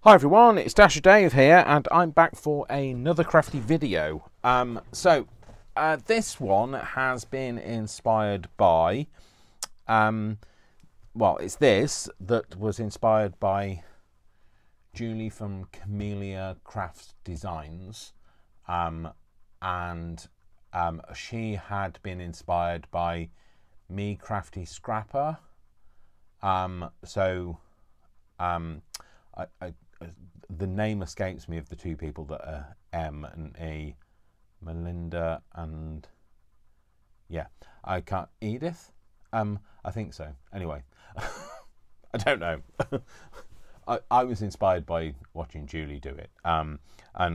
Hi everyone, it's Dasher Dave here, and I'm back for another crafty video. This one has been inspired by, well, it's this that was inspired by Julie from ME Crafty Designs, and she had been inspired by ME Crafty Scrapper. The name escapes me of the two people that are M and E, Melinda and Edith. I think so. Anyway, I don't know. I was inspired by watching Julie do it, and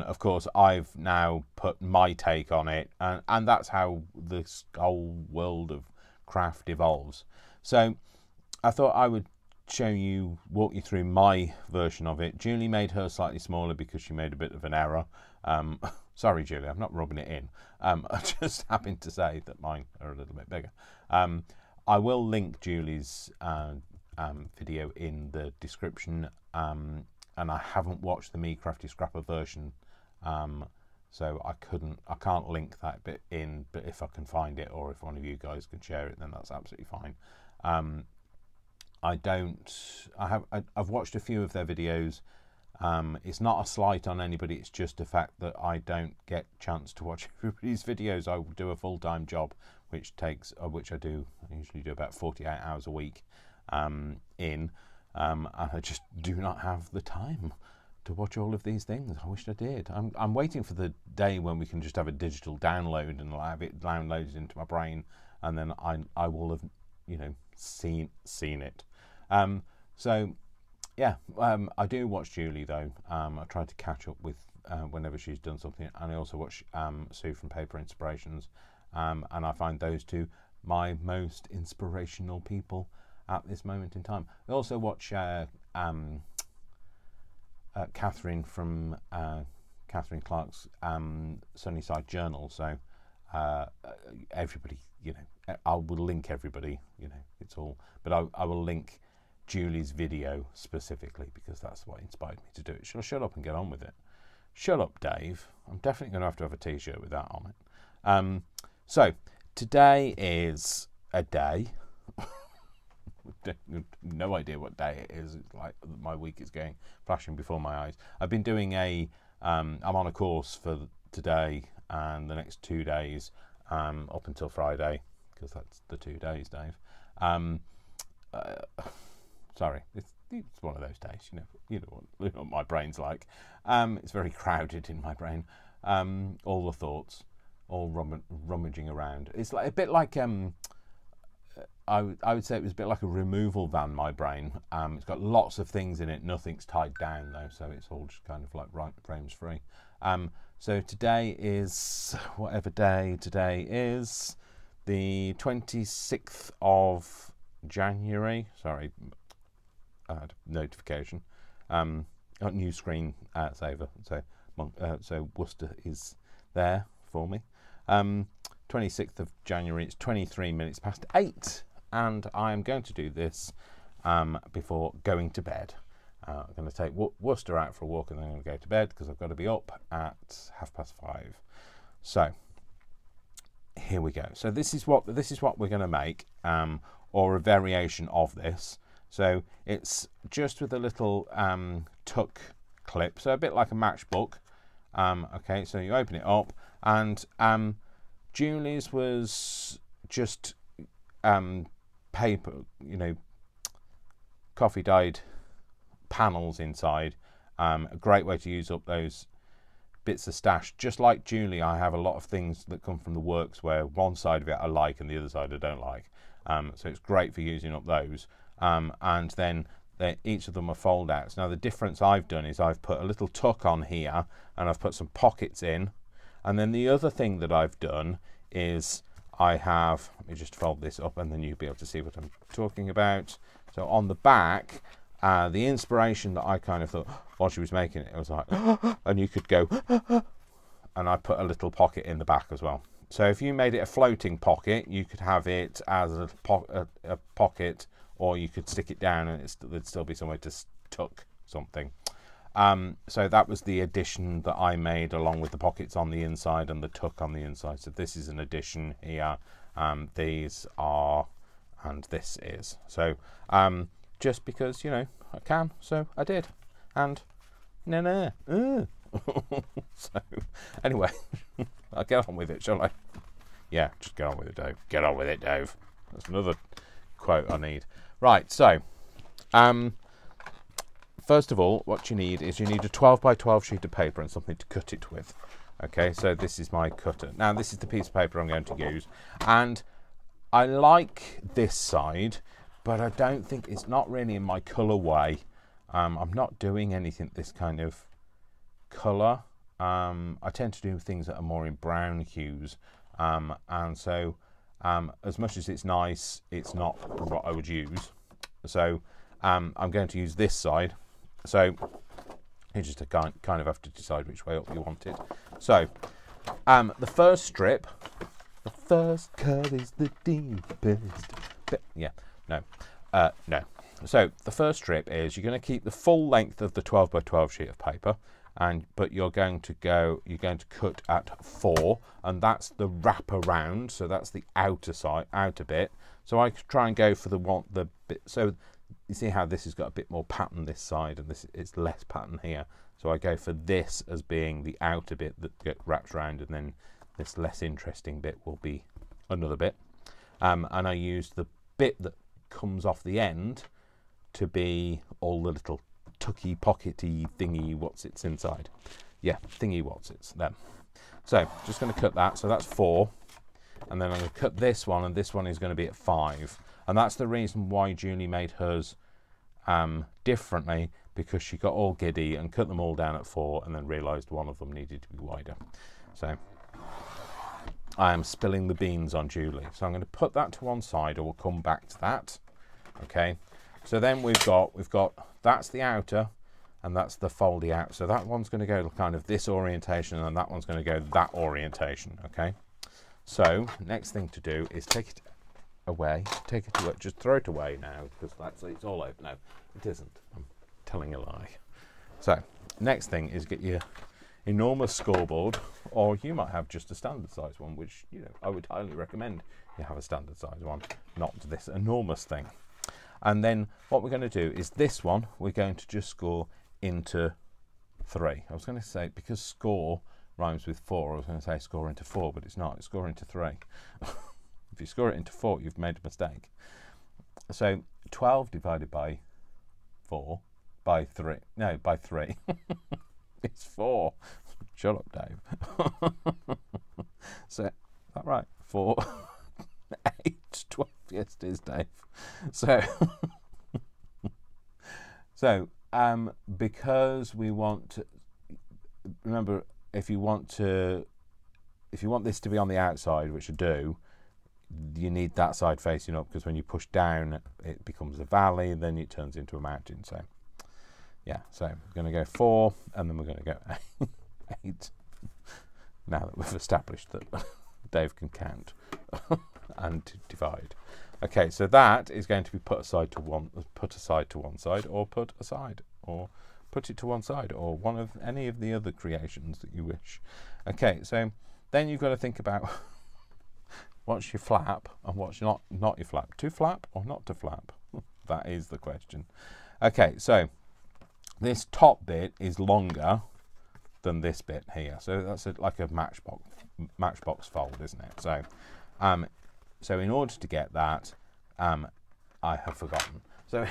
of course I've now put my take on it, and that's how this whole world of craft evolves. So I thought I would walk you through my version of it. Julie made hers slightly smaller because she made a bit of an error. Sorry, Julie, I'm not rubbing it in. I just happened to say that mine are a little bit bigger. I will link Julie's video in the description, and I haven't watched the ME Crafty Scrapper version, so I can't link that bit in, but if I can find it, or if one of you guys can share it, then that's absolutely fine. I've watched a few of their videos. It's not a slight on anybody, it's just a fact that I don't get a chance to watch everybody's videos. I do a full-time job, which I usually do about 48 hours a week, and I just do not have the time to watch all of these things. I wish I did. I'm waiting for the day when we can just have a digital download and I'll have it downloaded into my brain, and then I will have, seen it. I do watch Julie though. I try to catch up with whenever she's done something, and I also watch Sue from Paper Inspirations, and I find those two my most inspirational people at this moment in time. I also watch Catherine from Catherine Clark's Sunnyside Journal. So everybody, I will link everybody, it's all, but I will link Julie's video specifically because that's what inspired me to do it. Shall I shut up and get on with it? Shut up, Dave. I'm definitely going to have a t-shirt with that on it. So today is a day. No idea what day it is. It's like my week is going flashing before my eyes. I've been doing I'm on a course for today and the next 2 days, up until Friday, because that's the 2 days, Dave. Sorry, it's one of those days, you know what my brain's like. It's very crowded in my brain. All the thoughts, all rummaging around. It's like a bit like I would say it was a bit like a removal van, my brain. It's got lots of things in it. Nothing's tied down though, so it's all just kind of like frames free. So today is, whatever day today is, the 26th of January. Sorry, I had a notification. New screen saver. So Worcester is there for me. 26th of January. It's 23 minutes past 8, and I'm going to do this before going to bed. I'm going to take Worcester out for a walk, and then I'm going to go to bed because I've got to be up at 5:30. So here we go. So this is what we're going to make, or a variation of this. So it's just with a little tuck clip, so a bit like a matchbook. Okay, so you open it up, and Julie's was just paper, coffee dyed panels inside. A great way to use up those bits of stash. Just like Julie, I have a lot of things that come from the works where one side of it I like and the other side I don't like. So it's great for using up those. And then each of them are foldouts. Now the difference I've done is I've put a little tuck on here, and I've put some pockets in. And then the other thing that I've done is let me just fold this up and then you'll be able to see what I'm talking about. So on the back, the inspiration that I kind of thought while she was making it, I was like, and you could go, and I put a little pocket in the back as well. So if you made it a floating pocket, you could have it as a pocket, or you could stick it down and there'd still be somewhere to tuck something. So that was the addition that I made, along with the pockets on the inside and the tuck on the inside. So this is an addition here. These are, and this is. So just because, you know, I can, so I did. And no. So anyway, I'll get on with it, shall I? Yeah, just get on with it, Dave. Get on with it, Dave. That's another quote I need. Right, so first of all, what you need is you need a 12 by 12 sheet of paper and something to cut it with. Okay, so this is my cutter. Now, this is the piece of paper I'm going to use. And I like this side, but I don't think it's not really in my colourway. I'm not doing anything this kind of colour. I tend to do things that are more in brown hues. And so as much as it's nice, it's not what I would use. So I'm going to use this side. So you just kind of have to decide which way up you want it. So the first strip, the first cut is the deepest. Yeah, no. So the first strip is you're going to keep the full length of the 12 by 12 sheet of paper, but you're going to cut at 4, and that's the wrap around. So that's the outer bit. So I try and go for the bit. So you see how this has got a bit more pattern this side, and this it's less pattern here. So I go for this as being the outer bit that wraps around, and then this less interesting bit will be another bit. And I use the bit that comes off the end to be all the little tucky, pockety thingy what's it's inside. Yeah, thingy what's it's them. So just going to cut that. So that's 4, and then I'm going to cut this one, and this one is going to be at 5. And that's the reason why Julie made hers differently, because she got all giddy and cut them all down at 4, and then realised one of them needed to be wider. So I am spilling the beans on Julie. So I'm going to put that to one side, or we'll come back to that. Okay. So then we've got that's the outer, and that's the foldy out. So that one's going to go kind of this orientation, and that one's going to go that orientation. Okay. So next thing to do is take it away. Just throw it away now, because it's all over. No, it isn't. I'm telling a lie. So next thing is get your enormous scoreboard, or you might have just a standard size one, which, you know, I would highly recommend you have a standard size one, not this enormous thing. And then what we're going to do is this one we're going to just score into 3. I was going to say, because score rhymes with 4, I was going to say score into 4, but it's not. It's score into 3. If you score it into 4, you've made a mistake. So 12 divided by 4, by 3. No, by 3. It's 4. Shut up, Dave. So, is that right? 4, 8, 12. Yes, it is, Dave. So, because we want to, remember, if you want this to be on the outside, which I do, you need that side facing up, because when you push down, it becomes a valley, then it turns into a mountain. So, yeah, so we're going to go 4, and then we're going to go 8. Now that we've established that Dave can count and divide. Okay, so that is going to be put aside to one side, or put aside, or put it to one side, or one of any of the other creations that you wish. Okay, so then you've got to think about what's your flap and what's not your flap. To flap or not to flap? That is the question. Okay, so this top bit is longer than this bit here, so that's like a matchbox fold, isn't it? So so in order to get that, I have forgotten. So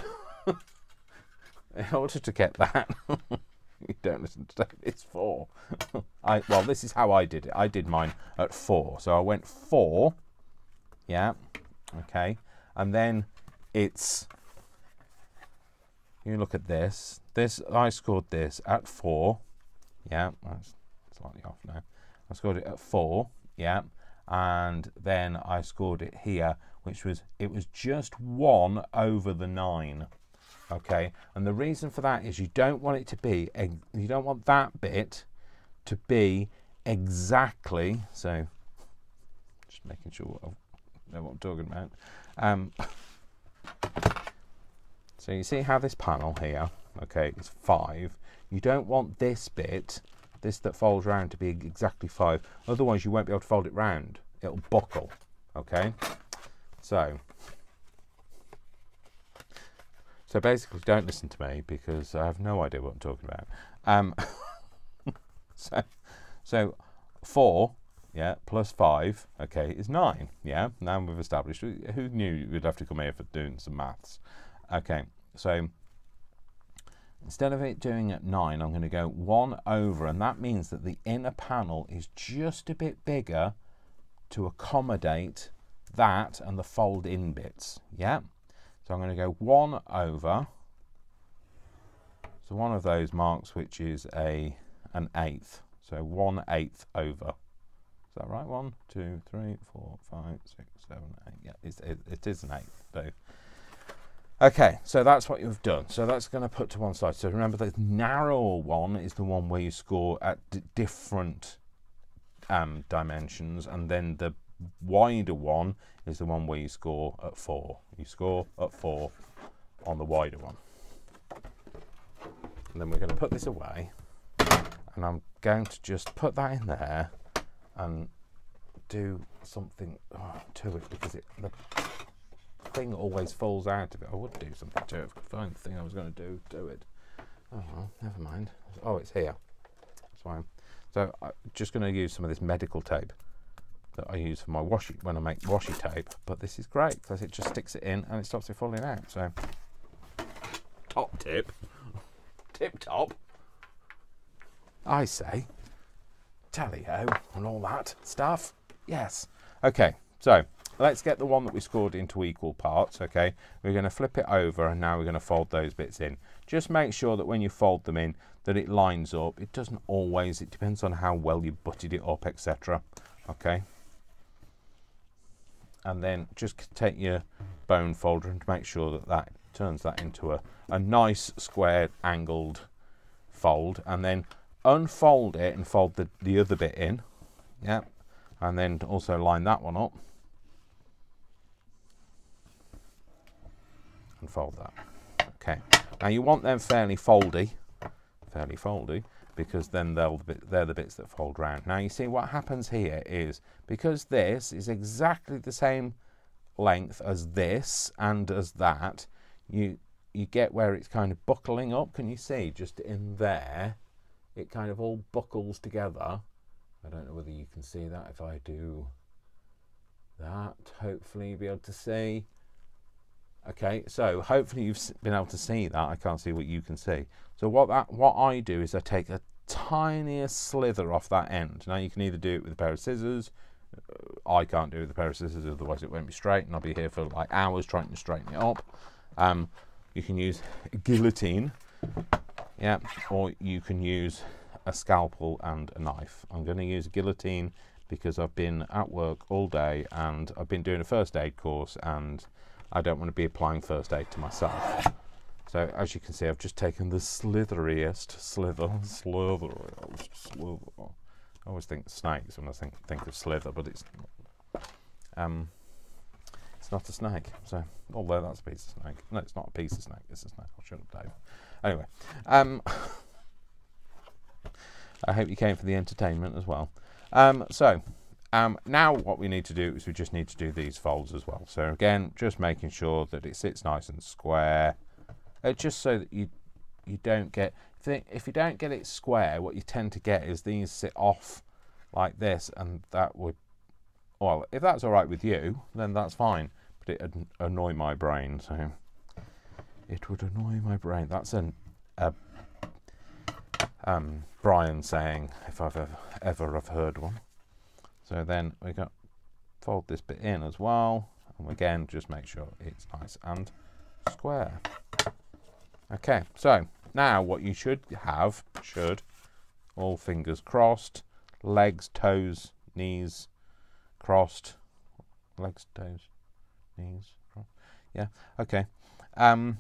in order to get that, you don't listen to that, it's 4. Well, this is how I did it. I did mine at 4. So I went 4, yeah, okay, and then it's, you look at this. I scored this at 4, yeah, that's slightly off now. I scored it at 4, yeah, and then I scored it here, which was, it was just 1 over the 9. Okay, and the reason for that is you don't want it to be, you don't want that bit to be exactly, so just making sure I know what I'm talking about. So you see how this panel here, okay, is 5. You don't want this bit, this that folds round, to be exactly 5. Otherwise, you won't be able to fold it round. It'll buckle, okay? So basically, don't listen to me because I have no idea what I'm talking about. So 4, yeah, plus 5, okay, is 9. Yeah, now we've established. Who knew we'd have to come here for doing some maths? Okay, so instead of it doing at 9, I'm going to go 1 over, and that means that the inner panel is just a bit bigger to accommodate that and the fold in bits. Yeah, so I'm going to go 1 over. So one of those marks, which is an 1/8. So 1/8 over. Is that right? 1, 2, 3, 4, 5, 6, 7, 8. Yeah, it is an 1/8. So, okay, so that's what you've done. So that's going to put to one side. So remember, the narrower one is the one where you score at different dimensions, and then the wider one is the one where you score at 4. You score at 4 on the wider one. And then we're going to put this away, and I'm going to just put that in there and do something to it, because the thing always falls out of it. I would do something to it if I could find the thing I was going to do to it. Oh well, never mind. Oh, it's here. That's fine. So I'm just going to use some of this medical tape that I use for my washi when I make washi tape. But this is great because it just sticks it in and it stops it falling out. So top tip, tip top, I say. Tally-ho and all that stuff. Yes. Okay, so let's get the one that we scored into equal parts. Okay, we're going to flip it over, and now we're going to fold those bits in. Just make sure that when you fold them in that it lines up. It doesn't always, it depends on how well you butted it up, etc. Okay, and then just take your bone folder and make sure that that turns that into a nice squared angled fold, and then unfold it and fold the other bit in. Yeah, and then also line that one up and fold that. Okay, now you want them fairly foldy, because then they're the bits that fold round. Now you see what happens here is, because this is exactly the same length as this and as that, you get where it's kind of buckling up. Can you see just in there? It kind of all buckles together. I don't know whether you can see that. If I do that, hopefully you'll be able to see. Okay, so hopefully you've been able to see that. I can't see what you can see. So what I do is I take a tiniest slither off that end. Now you can either do it with a pair of scissors. I can't do it with a pair of scissors, otherwise it won't be straight, and I'll be here for like hours trying to straighten it up. You can use a guillotine. Yeah, or you can use a scalpel and a knife. I'm going to use a guillotine because I've been at work all day and I've been doing a first aid course, and I don't want to be applying first aid to myself. So as you can see, I've just taken the slitheriest slither. I always think snakes when I think of slither, but it's not a snake. So although that's a piece of snake, no, it's not a piece of snake. It's a snake. I'll shut up, Dave. Anyway, I hope you came for the entertainment as well. Now what we need to do is we just need to do these folds as well. So again, just making sure that it sits nice and square. Just so that you don't get, if you don't get it square, what you tend to get is these sit off like this, and that would, well, if that's all right with you, then that's fine. But it'd annoy my brain, so it would annoy my brain. That's Brian saying, if I've ever heard one. So then we got fold this bit in as well, and again just make sure it's nice and square. Okay, so now what you should have, all fingers crossed, legs, toes, knees crossed, legs, toes, knees crossed. Yeah, okay. Can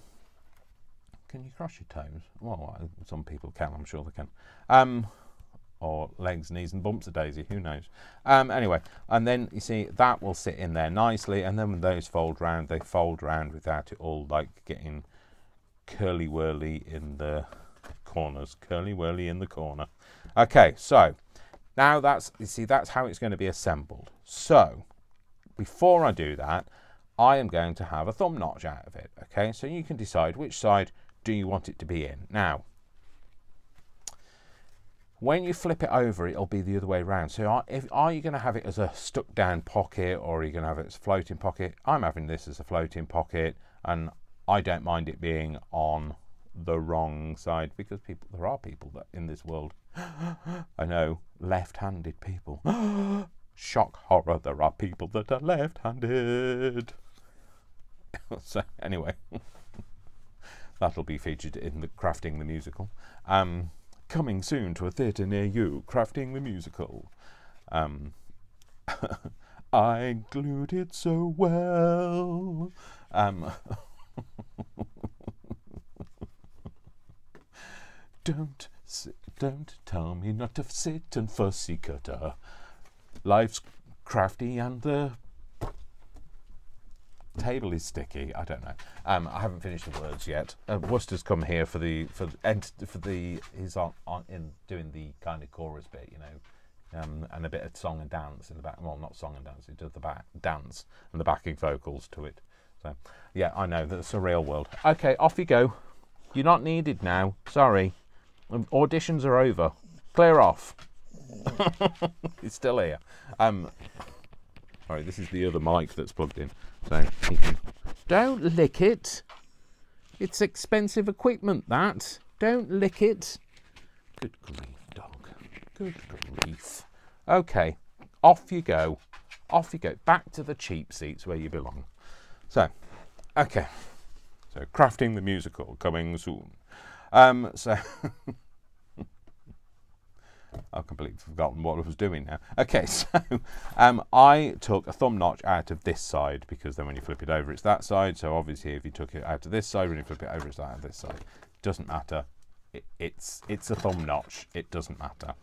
you cross your toes? Well, some people can, I'm sure they can. Or legs, knees and bumps a daisy, who knows. Anyway, and then you see that will sit in there nicely, and then when those fold round, they fold round without it all like getting curly whirly in the corners. Curly whirly in the corner. Okay, so now you see, that's how it's going to be assembled. So before I do that, I am going to have a thumb notch out of it. Okay, so you can decide which side do you want it to be in. Now, when you flip it over, it'll be the other way around. So are you going to have it as a stuck down pocket, or are you going to have it as a floating pocket? I'm having this as a floating pocket, and I don't mind it being on the wrong side, because there are people that in this world, I know, left-handed people. Shock horror, there are people that are left-handed. So anyway, that'll be featured in the Crafting the Musical. Coming soon to a theatre near you, Crafting the Musical. I glued it so well. Don't tell me not to sit and fussy cutter. Life's crafty and the table is sticky. I don't know. I haven't finished the words yet. Worcester's come here he's on in doing the kind of chorus bit, you know, and a bit of song and dance in the back. Well, not song and dance. He does the back dance and the backing vocals to it. So yeah, I know that's a real world. Okay, off you go. You're not needed now. Sorry. Auditions are over. Clear off. It's still here. Sorry, this is the other mic that's plugged in. So you can... Don't lick it. It's expensive equipment, that. Don't lick it. Good grief, dog. Good grief. Okay, off you go. Off you go. Back to the cheap seats where you belong. So, okay. So, Crafting the Musical coming soon. So... I've completely forgotten what I was doing now. Okay, so I took a thumb notch out of this side, because then when you flip it over, it's that side. So obviously, if you took it out of this side, when you flip it over, it's out of this side. Doesn't matter. It's a thumb notch. It doesn't matter.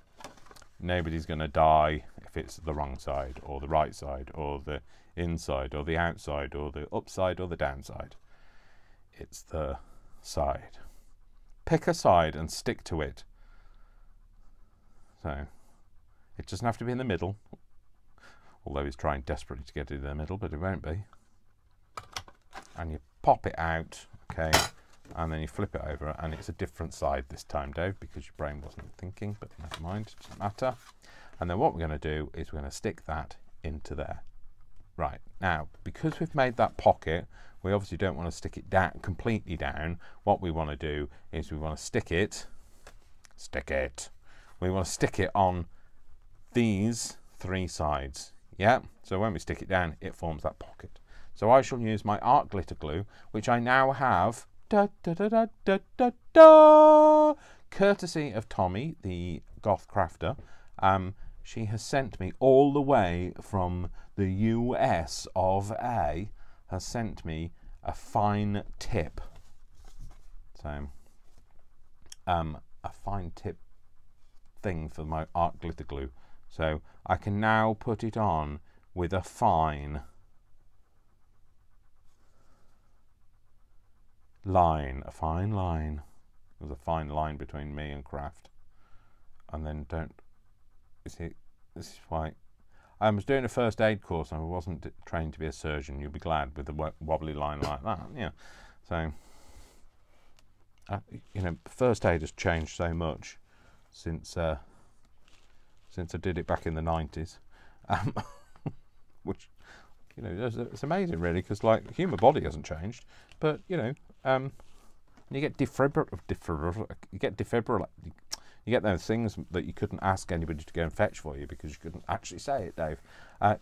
Nobody's going to die if it's the wrong side, or the right side, or the inside, or the outside, or the upside, or the downside. It's the side. Pick a side and stick to it. So, it doesn't have to be in the middle, although he's trying desperately to get it in the middle, but it won't be. And you pop it out, okay, and then you flip it over, and it's a different side this time, Dave, because your brain wasn't thinking, but never mind, it doesn't matter. And then what we're going to do is we're going to stick that into there. Right, now, because we've made that pocket, we obviously don't want to stick it down, completely down. What we want to do is we want to stick it. We want to stick it on these three sides. Yeah, so when we stick it down, it forms that pocket. So I shall use my art glitter glue, which I now have, courtesy of Tommy, the goth crafter. She has sent me all the way from the US of A, has sent me a fine tip. So, a fine tip thing for my art glitter glue, so I can now put it on with a fine line. There's a fine line between me and craft. And then you see, this is why I was doing a first aid course and I wasn't trained to be a surgeon. You'll be glad with a wobbly line like that. Yeah, so you know, first aid has changed so much since I did it back in the 90s, which, you know, it's amazing really, because like the human body hasn't changed, but you know, you get you get those things that you couldn't ask anybody to go and fetch for you because you couldn't actually say it, Dave.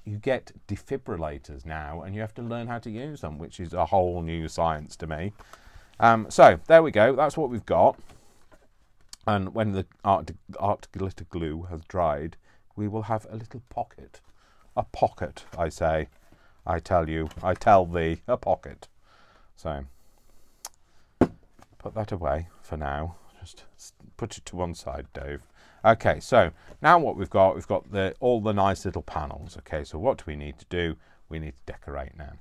You get defibrillators now, and you have to learn how to use them, which is a whole new science to me. So there we go. That's what we've got. And when the art glitter glue has dried, we will have a little pocket. A pocket, I say. I tell you. I tell thee. A pocket. So, put that away for now. Just put it to one side, Dave. Okay, so now what we've got all the nice little panels. Okay, so what do we need to do? We need to decorate now.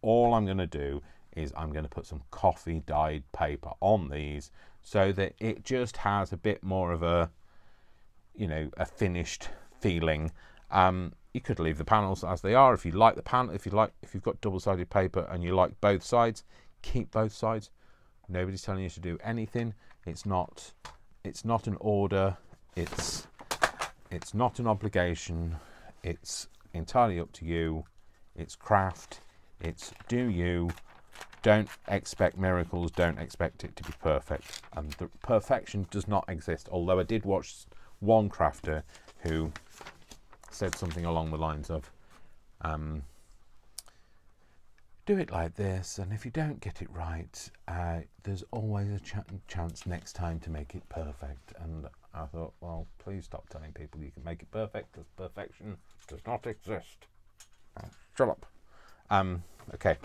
All I'm going to do is I'm going to put some coffee dyed paper on these so that it just has a bit more of a, you know, a finished feeling. You could leave the panels as they are if you like the panel. If you've got double-sided paper and you like both sides, keep both sides. Nobody's telling you to do anything. It's not an order. It's not an obligation. It's entirely up to you. It's craft. It's do you. Don't expect miracles. Don't expect it to be perfect. And the perfection does not exist. Although I did watch one crafter who said something along the lines of, do it like this, and if you don't get it right, there's always a chance next time to make it perfect. And I thought, well, please stop telling people you can make it perfect, because perfection does not exist. Shut up. Okay.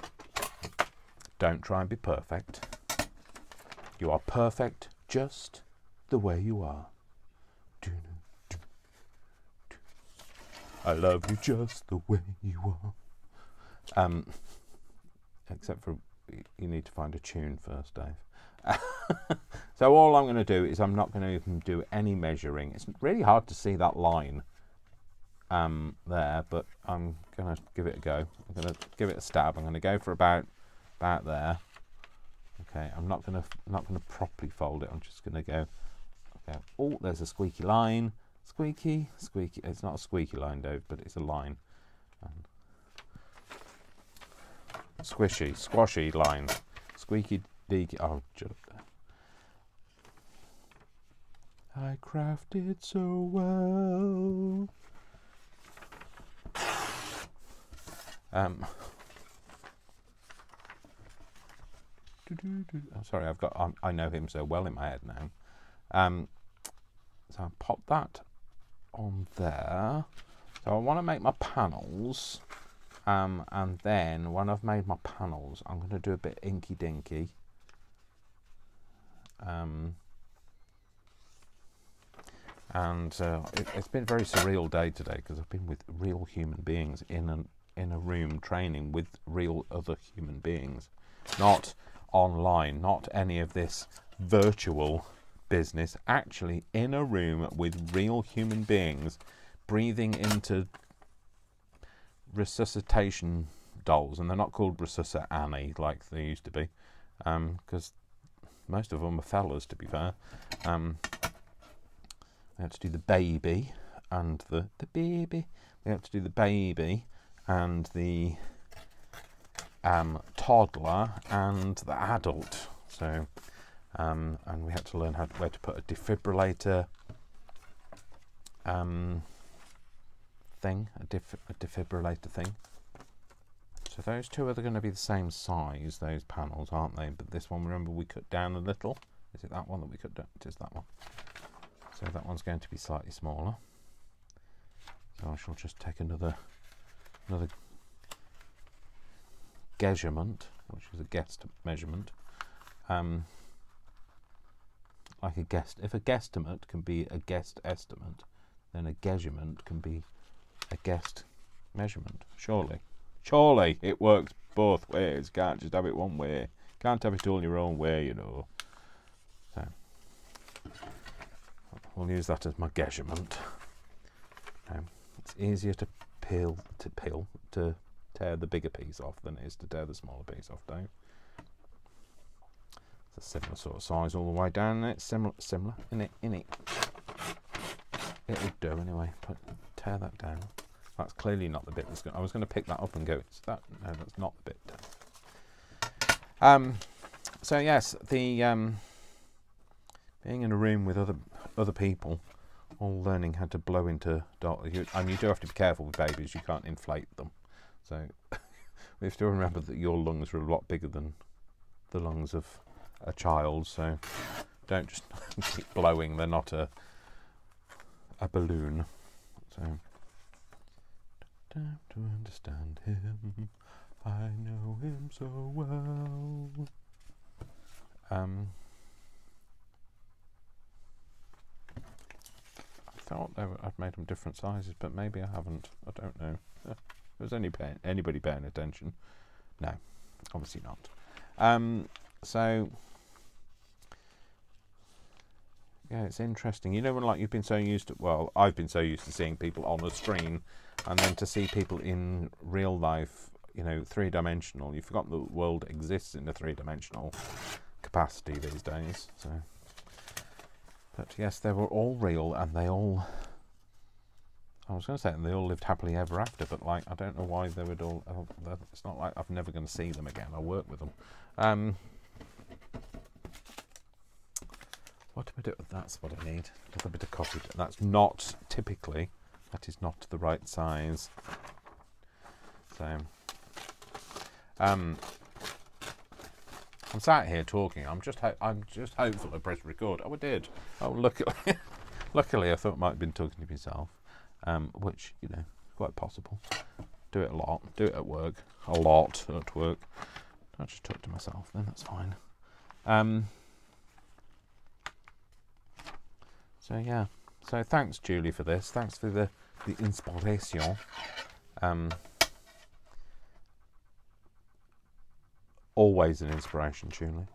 Don't try and be perfect. You are perfect just the way you are. I love you just the way you are. Except for you need to find a tune first, Dave. So all I'm going to do is I'm not going to even do any measuring. It's really hard to see that line there, but I'm going to give it a go. I'm going to give it a stab. I'm going to go for about there. Okay, I'm not going to properly fold it. I'm just going to go. Okay. Oh, there's a squeaky line. Squeaky, squeaky. It's not a squeaky line, Dave, but it's a line. Squishy, squashy line. Squeaky, deaky. Oh, shut up there. I crafted so well. I'm sorry, I know him so well in my head now. So I'll pop that on there. So I want to make my panels, and then when I've made my panels, I'm going to do a bit inky dinky. It's been a very surreal day today because I've been with real human beings in a room training with real other human beings, not online, not any of this virtual business, actually in a room with real human beings breathing into resuscitation dolls. And they're not called Resuscit Annie like they used to be, because most of them are fellas, to be fair. We have to do the baby and the baby. We have to do the baby and the toddler and the adult. So and we had to learn where to put a defibrillator thing, a defibrillator thing. So those two are going to be the same size, those panels, aren't they? But this one, remember, we cut down a little. Is it that one that we cut down? It is that one. So that one's going to be slightly smaller. So I shall just take another measurement, which is a guessed measurement. Like a guess, if a guesstimate can be a guessed estimate, then a measurement can be a guessed measurement. Surely it works both ways. Can't just have it one way. Can't have it all your own way, you know. So we'll use that as my measurement. It's easier to tear the bigger piece off than it is to tear the smaller piece off, Dave. It's a similar sort of size all the way down. It's similar in it. It'll do anyway. Tear that down. That's clearly not the bit that's going. I was going to pick that up and go. Is that? No, that's not the bit. So yes, the being in a room with other people, all learning how to blow into dolls. And you do have to be careful with babies. You can't inflate them. So we have to remember that your lungs are a lot bigger than the lungs of a child. So don't just keep blowing. They're not a balloon. So time to understand him. I know him so well. I thought I'd made them different sizes, but maybe I haven't. I don't know. Was anybody paying attention? No, obviously not. So yeah, it's interesting. You know, when like you've been so used to, well, I've been so used to seeing people on a screen, and then to see people in real life, you know, three-dimensional. You've forgotten the world exists in a three-dimensional capacity these days. So, but yes, they were all real, and they all, I was going to say, and they all lived happily ever after, but like, I don't know why they would all, it's not like I'm never going to see them again. I'll work with them. What do I do? That's what I need. A little bit of coffee. That's not typically, that is not the right size. So, I'm sat here talking. I'm just hopeful I pressed record. Oh, I did. Oh, luckily I thought I might have been talking to myself, which, you know, quite possible. Do it a lot. Do it at work. A lot at work. I'll just talk to myself then. That's fine. So yeah, so thanks Julie for this. Thanks for the inspiration. Always an inspiration, Julie.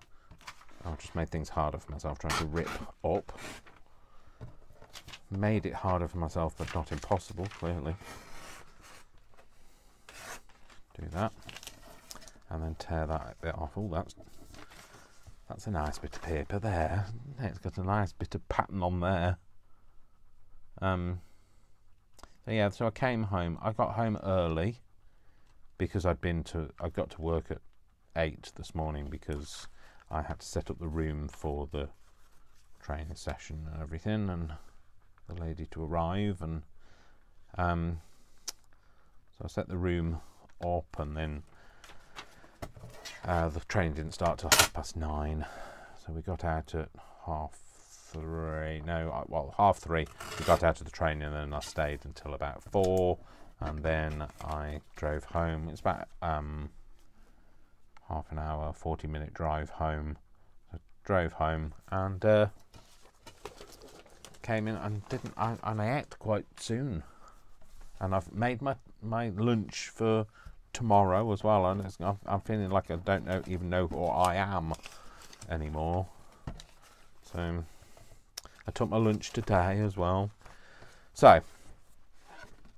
I've just made things harder for myself trying to rip up. Made it harder for myself, but not impossible, clearly. Do that, and then tear that bit off. Oh, that's a nice bit of paper there. It's got a nice bit of pattern on there. So yeah, so I came home. I got home early because I got to work at 8 this morning because I had to set up the room for the training session and everything, and the lady to arrive, and so I set the room up, and then the train didn't start till 9:30, so we got out at 3:30. No, well, 3:30. We got out of the train, and then I stayed until about 4, and then I drove home. It's about half an hour, 40-minute drive home. So drove home and came in and I ate quite soon, and I've made my lunch for tomorrow as well, and I'm feeling like I don't even know who I am anymore. So I took my lunch today as well. So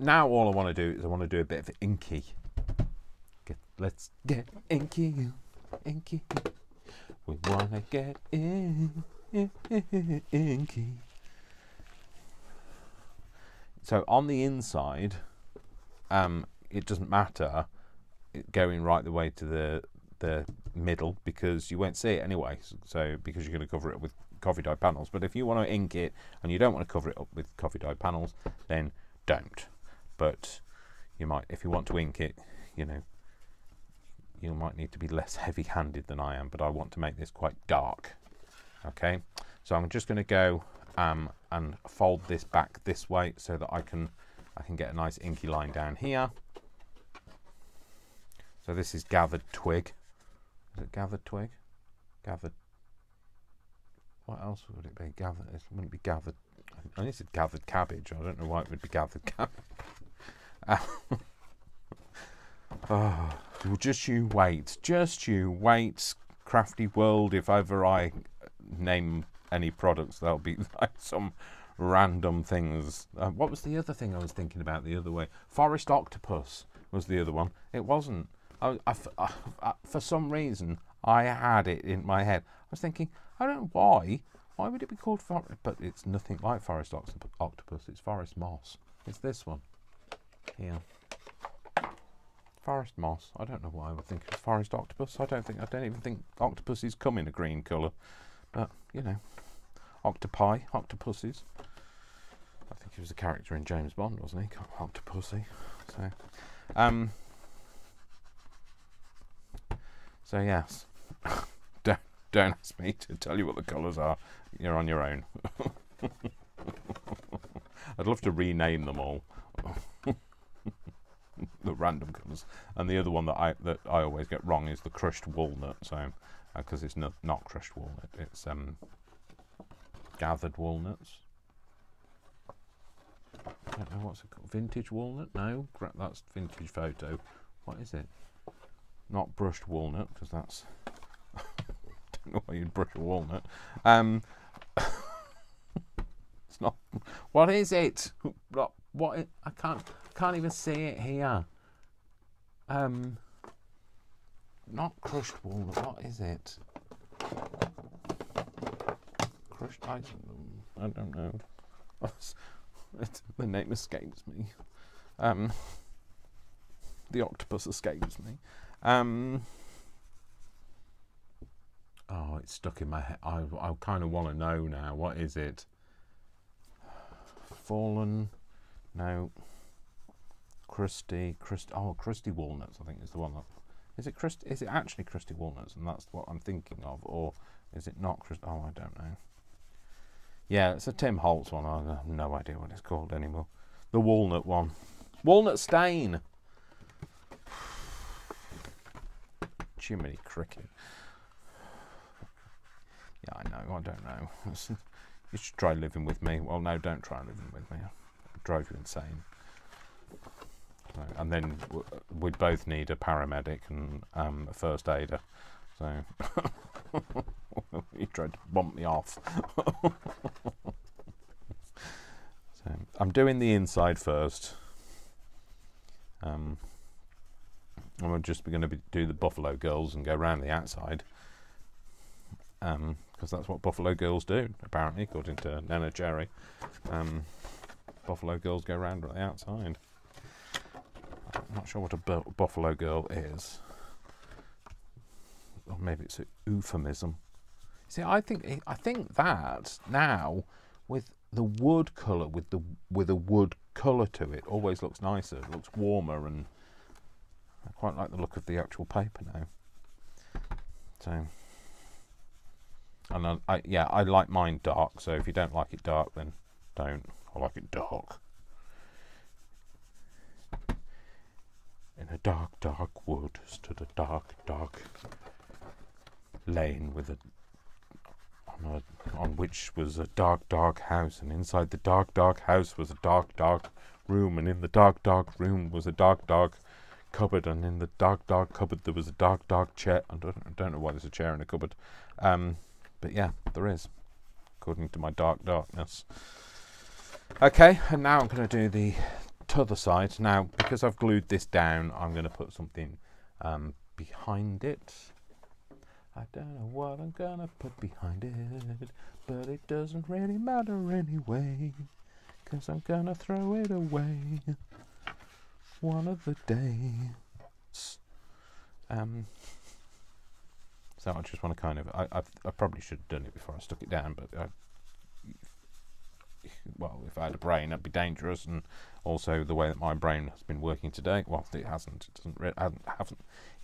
now all I want to do is I want to do a bit of inky. Let's get inky, inky. We want to get inky. So on the inside, it doesn't matter going right the way to the middle because you won't see it anyway. So because you're going to cover it with coffee dye panels. But if you want to ink it and you don't want to cover it up with coffee dye panels, then don't. But you might, if you want to ink it, you know, you might need to be less heavy-handed than I am. But I want to make this quite dark. Okay, so I'm just going to go and fold this back this way so that I can get a nice inky line down here. So this is gathered twig. Is it gathered twig? Gathered. What else would it be? Gathered. It wouldn't be gathered. I only said gathered cabbage. I don't know why it would be gathered cabbage. Oh, well, just you wait. Just you wait, Crafty World. If ever I name any products, there'll be like some random things. What was the other thing I was thinking about the other way? Forest octopus was the other one. It wasn't. For some reason, I had it in my head. I was thinking, I don't know why. Why would it be called forest? But it's nothing like forest octopus. It's forest moss. It's this one here. Forest moss. I don't know why I would think it's forest octopus. I don't even think octopuses come in a green colour. But you know, octopuses. I think he was a character in James Bond, wasn't he? Octopussy. So yes, don't ask me to tell you what the colours are. You're on your own. I'd love to rename them all. The random colours, and the other one that I always get wrong is the crushed walnut. So because it's not crushed walnut, it's gathered walnuts. I don't know what's it called. Vintage walnut? No, that's vintage photo. What is it? Not brushed walnut, because that's don't know why you'd brush a walnut. It's not. What is it? What? I can't even see it here. Not crushed walnut. What is it? Crushed ice. I don't know. The name escapes me. The octopus escapes me. Oh, it's stuck in my head. I kind of want to know now. What is it? Fallen? No. Crusty. Oh, crusty walnuts. I think is the one. Is it crusty? Is it actually crusty walnuts? And that's what I'm thinking of, or is it not crusty? Oh, I don't know. Yeah, it's a Tim Holtz one. I have no idea what it's called anymore. The walnut one. Walnut stain. Jiminy cricket. Yeah, I know. I don't know. You should try living with me. Well, no, don't try living with me. It'll drive you insane. So, and then we'd both need a paramedic and a first aider. So you tried to bump me off. So I'm doing the inside first. And we're just going to do the Buffalo Girls and go around the outside. Because that's what Buffalo Girls do, apparently, according to Nana Jerry. Buffalo Girls go around on the outside. I'm not sure what a Buffalo Girl is. Or maybe it's an euphemism. See, I think that now with the wood colour, with a wood colour to it, always looks nicer. It looks warmer, and I quite like the look of the actual paper now. So, and I like mine dark. So if you don't like it dark, then don't. I like it dark. In a dark, dark wood stood a dark, dark lane with on which was a dark, dark house, and inside the dark, dark house was a dark, dark room, and in the dark, dark room was a dark, dark cupboard, and in the dark, dark cupboard there was a dark, dark chair. I don't know why there's a chair in a cupboard, but yeah, there is, according to my dark darkness. Okay, and now I'm going to do the other side. Now, because I've glued this down, I'm going to put something behind it. I don't know what I'm going to put behind it, but it doesn't really matter anyway, 'cause I'm going to throw it away one of the days. So I just want to kind of, I probably should have done it before I stuck it down, but well, if I had a brain, that'd be dangerous, and also the way that my brain has been working today. Well, it hasn't.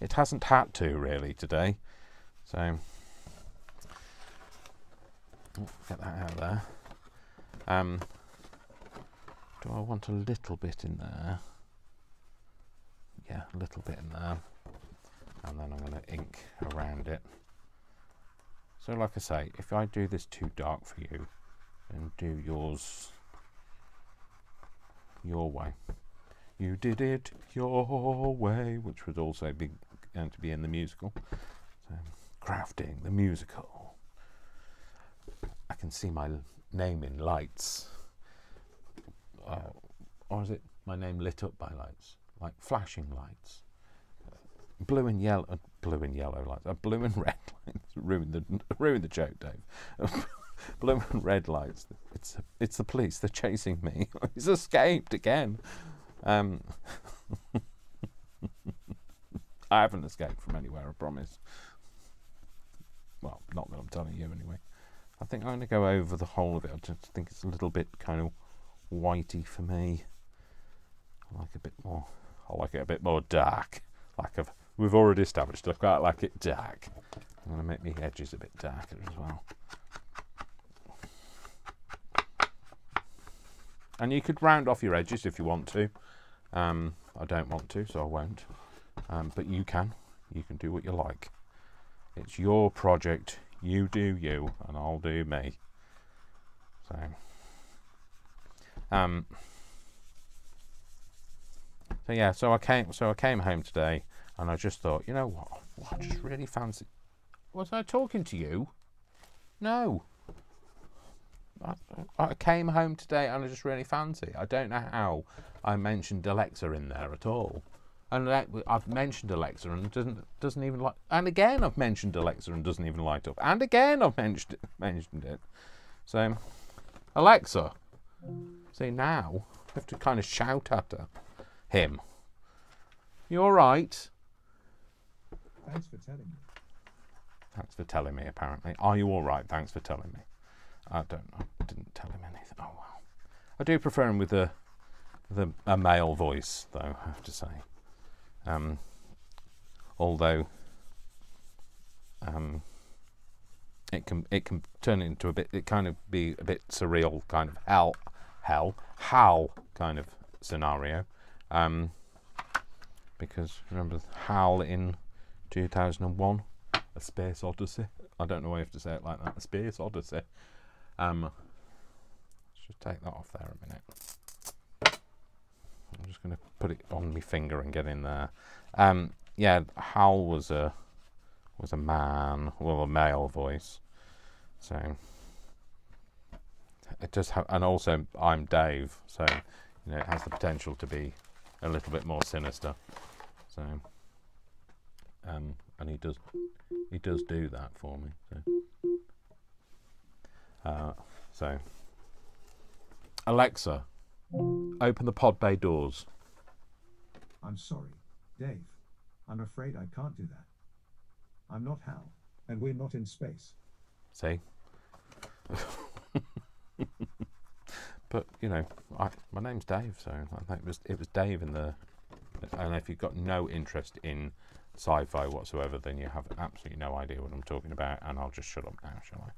It hasn't had to really today. So get that out of there. Do I want a little bit in there? Yeah, a little bit in there, and then I'm going to ink around it. So, like I say, if I do this too dark for you, then do yours your way. You did it your way, which would also be going to be in the musical. So, crafting the musical. I can see my name in lights, or is it my name lit up by lights, like flashing lights? Blue and yellow lights. Blue and red lights. Ruined the joke, Dave. Blue and red lights. It's the police. They're chasing me. He's escaped again. I haven't escaped from anywhere, I promise. Well, not that I'm telling you anyway. I think I'm going to go over the whole of it. I just think it's a little bit kind of whitey for me. I like it a bit more dark. We've already established I quite like it dark. I'm going to make the edges a bit darker as well. And you could round off your edges if you want to. I don't want to, so I won't. But you can. You can do what you like. It's your project. You do you, and I'll do me. So, yeah. So I came home today, and I just thought, you know what? I just really fancy. Was I talking to you? No. I came home today and I just really fancy. I don't know how I mentioned Alexa in there at all. And I've mentioned Alexa and doesn't even like. And again, I've mentioned Alexa and doesn't even light up. And again, I've mentioned it. So, Alexa. See, now I have to kind of shout at him. You all right? Thanks for telling me. Thanks for telling me. Apparently, are you all right? Thanks for telling me. I don't know. I didn't tell him anything. Oh well. I do prefer him with a male voice, though. I have to say. Although it can turn into a bit. It kind of be a bit surreal, kind of Hal kind of scenario. Because remember Hal in 2001, A Space Odyssey. I don't know why you have to say it like that. A Space Odyssey. Just take that off there a minute. I'm just going to put it on my finger and get in there. Yeah, Hal was a man, well, a male voice. So it does have, and also I'm Dave, so you know it has the potential to be a little bit more sinister. So, and he does do that for me. So, Alexa, open the pod bay doors. I'm sorry, Dave. I'm afraid I can't do that. I'm not Hal, and we're not in space. See? But, you know, my name's Dave, so I think it was Dave in the... And if you've got no interest in sci-fi whatsoever, then you have absolutely no idea what I'm talking about, and I'll just shut up now, shall I?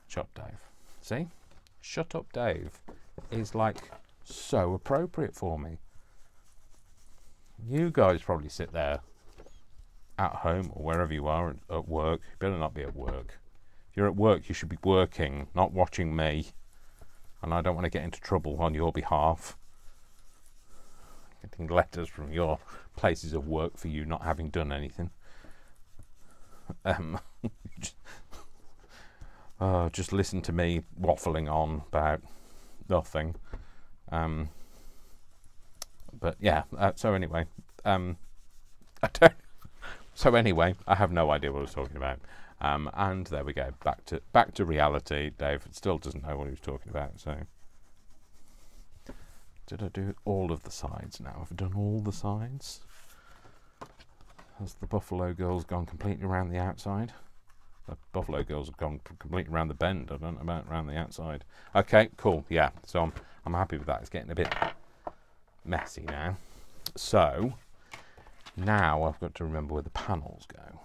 Shut up, Dave. See? Shut up, Dave is, like, so appropriate for me. You guys probably sit there at home or wherever you are at work. You better not be at work. If you're at work, you should be working, not watching me. And I don't want to get into trouble on your behalf. Getting letters from your places of work for you not having done anything. Just listen to me waffling on about nothing. But yeah, so anyway, I have no idea what I was talking about. And there we go, back to reality. Dave still doesn't know what he was talking about. So, did I do all of the sides now? Have I done all the sides? Has the Buffalo Girls gone completely around the outside? The Buffalo Girls have gone completely around the bend. I don't know about around the outside. Okay, cool. Yeah, so I'm happy with that. It's getting a bit messy now. So now I've got to remember where the panels go.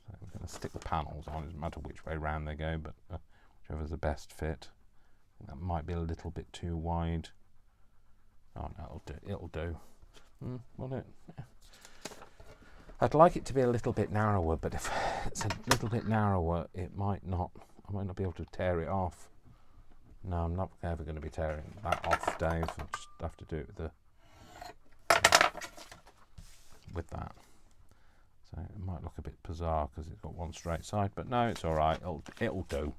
So we're going to stick the panels on. It doesn't matter which way round they go, but whichever's the best fit. I think that might be a little bit too wide. Oh no, it'll do. Will it? Yeah. I'd like it to be a little bit narrower, but if it's a little bit narrower, I might not be able to tear it off. No, I'm not ever going to be tearing that off, Dave. I'll just have to do it with that. So it might look a bit bizarre because it's got one straight side, but no, it's all right. It'll do.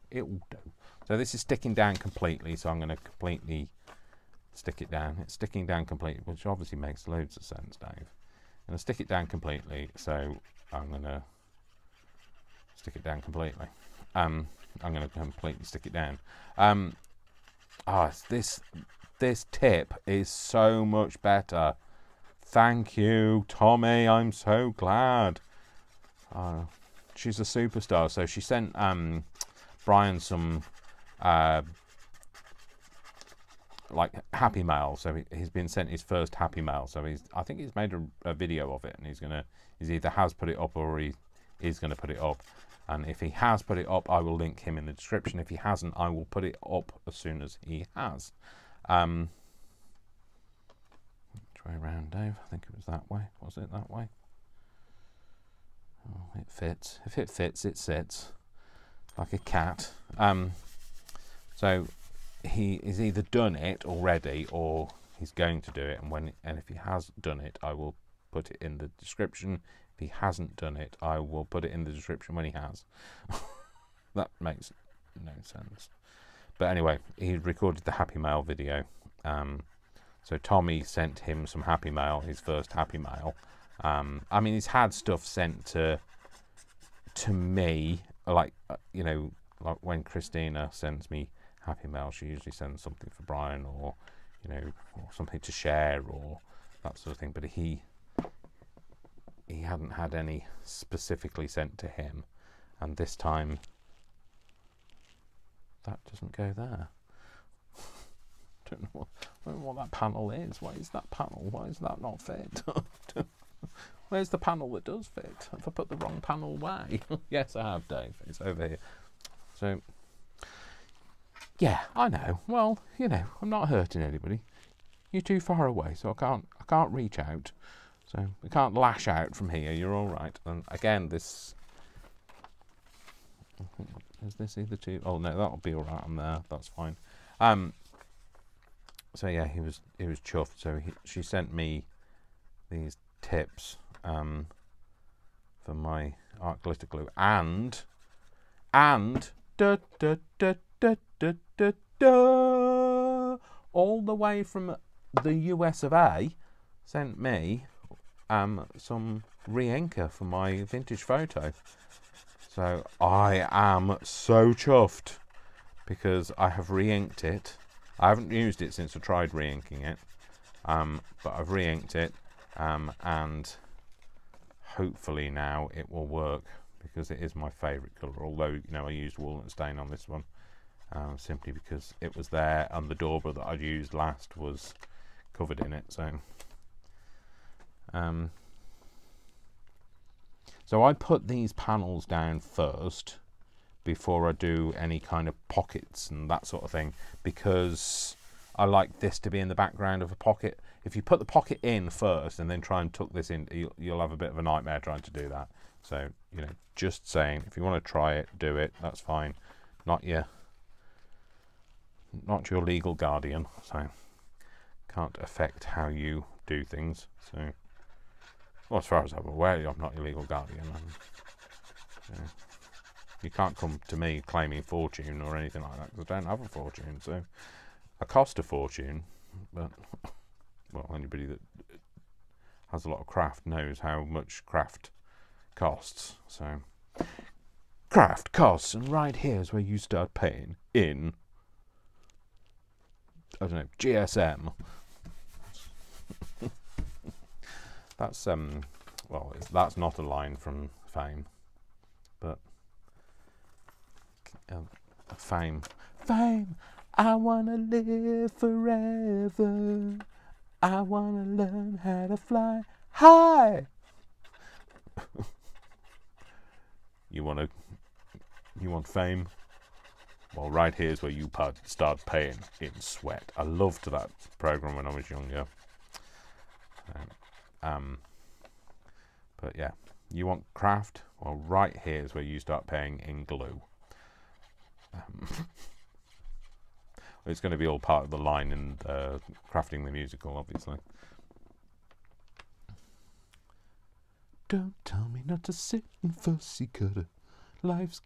So this is sticking down completely, so I'm going to completely stick it down. It's sticking down completely, which obviously makes loads of sense, Dave. I'm going to stick it down completely, so I'm going to stick it down completely. I'm going to completely stick it down. This tip is so much better. Thank you, Tommy. I'm so glad. She's a superstar. So she sent Brian some like Happy Mail. So he's been sent his first Happy Mail. So I think he's made a video of it, and he's either has put it up or he is going to put it up. And if he has put it up, I will link him in the description. If he hasn't, I will put it up as soon as he has. Which way around, Dave? I think it was that way. Was it that way? Oh, it fits. If it fits, it sits. Like a cat. So he is either done it already or he's going to do it. And if he has done it, I will put it in the description. If he hasn't done it, I will put it in the description when he has. That makes no sense. But anyway, he recorded the Happy Mail video. So Tommy sent him some Happy Mail, his first Happy Mail. I mean, he's had stuff sent to me, like, you know, like when Christina sends me Happy Mail, she usually sends something for Brian, or, you know, or something to share, or that sort of thing. But he hadn't had any specifically sent to him, and this time that doesn't go there. Don't know what that panel is. Why is that panel? Why is that not fit? Where's the panel that does fit? Have I put the wrong panel away? Yes, I have, Dave. It's over here. So, yeah, I know. Well, you know, I'm not hurting anybody. You're too far away, so I can't reach out. So I can't lash out from here. You're all right. And again, this is this either two? Oh no, that'll be all right. I'm there. That's fine. So yeah, he was chuffed. So she sent me these tips for my art glitter glue, and all the way from the US of A, sent me some re-inker for my vintage photo. So I am so chuffed because I have re-inked it. I haven't used it since I tried re-inking it, but I've re-inked it, and hopefully now it will work, because it is my favourite colour, although, you know, I used walnut stain on this one, simply because it was there and the dauber that I'd used last was covered in it. So I put these panels down first before I do any kind of pockets and that sort of thing, because I like this to be in the background of a pocket. If you put the pocket in first and then try and tuck this in, you'll have a bit of a nightmare trying to do that. So, you know, just saying, if you want to try it, do it. That's fine. Not your legal guardian, so can't affect how you do things. So, well, as far as I'm aware, I'm not your legal guardian. You can't come to me claiming fortune or anything like that, because I don't have a fortune. So I cost a fortune, but, well, anybody that has a lot of craft knows how much craft costs. So craft costs, and right here is where you start paying in, I don't know, GSM. That's well, that's not a line from Fame, but Fame. I wanna live forever. I wanna learn how to fly high. You want fame? Well, right here's where you start paying in sweat. I loved that program when I was younger. But yeah, you want craft? Well, right here's where you start paying in glue. It's going to be all part of the line in Crafting the Musical, obviously. Don't tell me not to sit and fussy cutter. Life's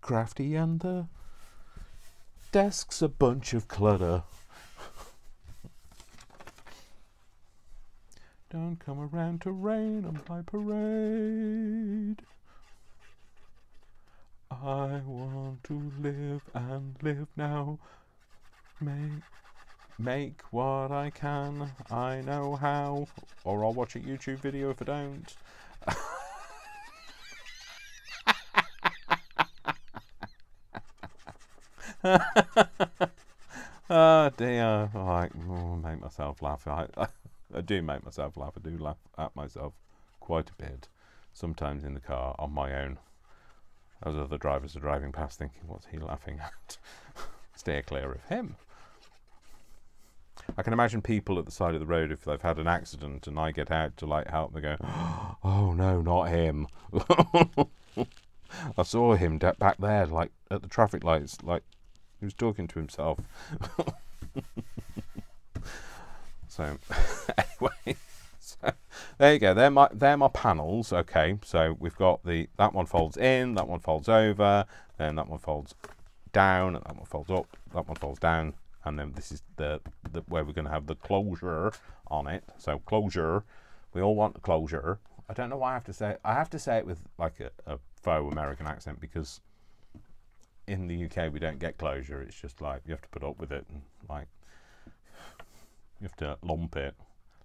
crafty and the desk's a bunch of clutter. Don't come around to rain on my parade. I want to live and live now. Make what I can. I know how. Or I'll watch a YouTube video if I don't. Oh dear. I make myself laugh. I do make myself laugh. I do laugh at myself quite a bit. Sometimes in the car on my own, as other drivers are driving past, thinking, what's he laughing at? Steer clear of him. I can imagine people at the side of the road, if they've had an accident and I get out to like help, they go, oh no, not him. I saw him back there, like at the traffic lights, like he was talking to himself. So anyway, there you go. They're my panels. Okay, so we've got that one folds in, that one folds over, then that one folds down, and that one folds up, that one folds down, and then this is the where we're going to have the closure on it. So closure, we all want the closure. I don't know why I have to say it. I have to say it with like a faux American accent, because in the UK we don't get closure. It's just like you have to put up with it, and like you have to lump it,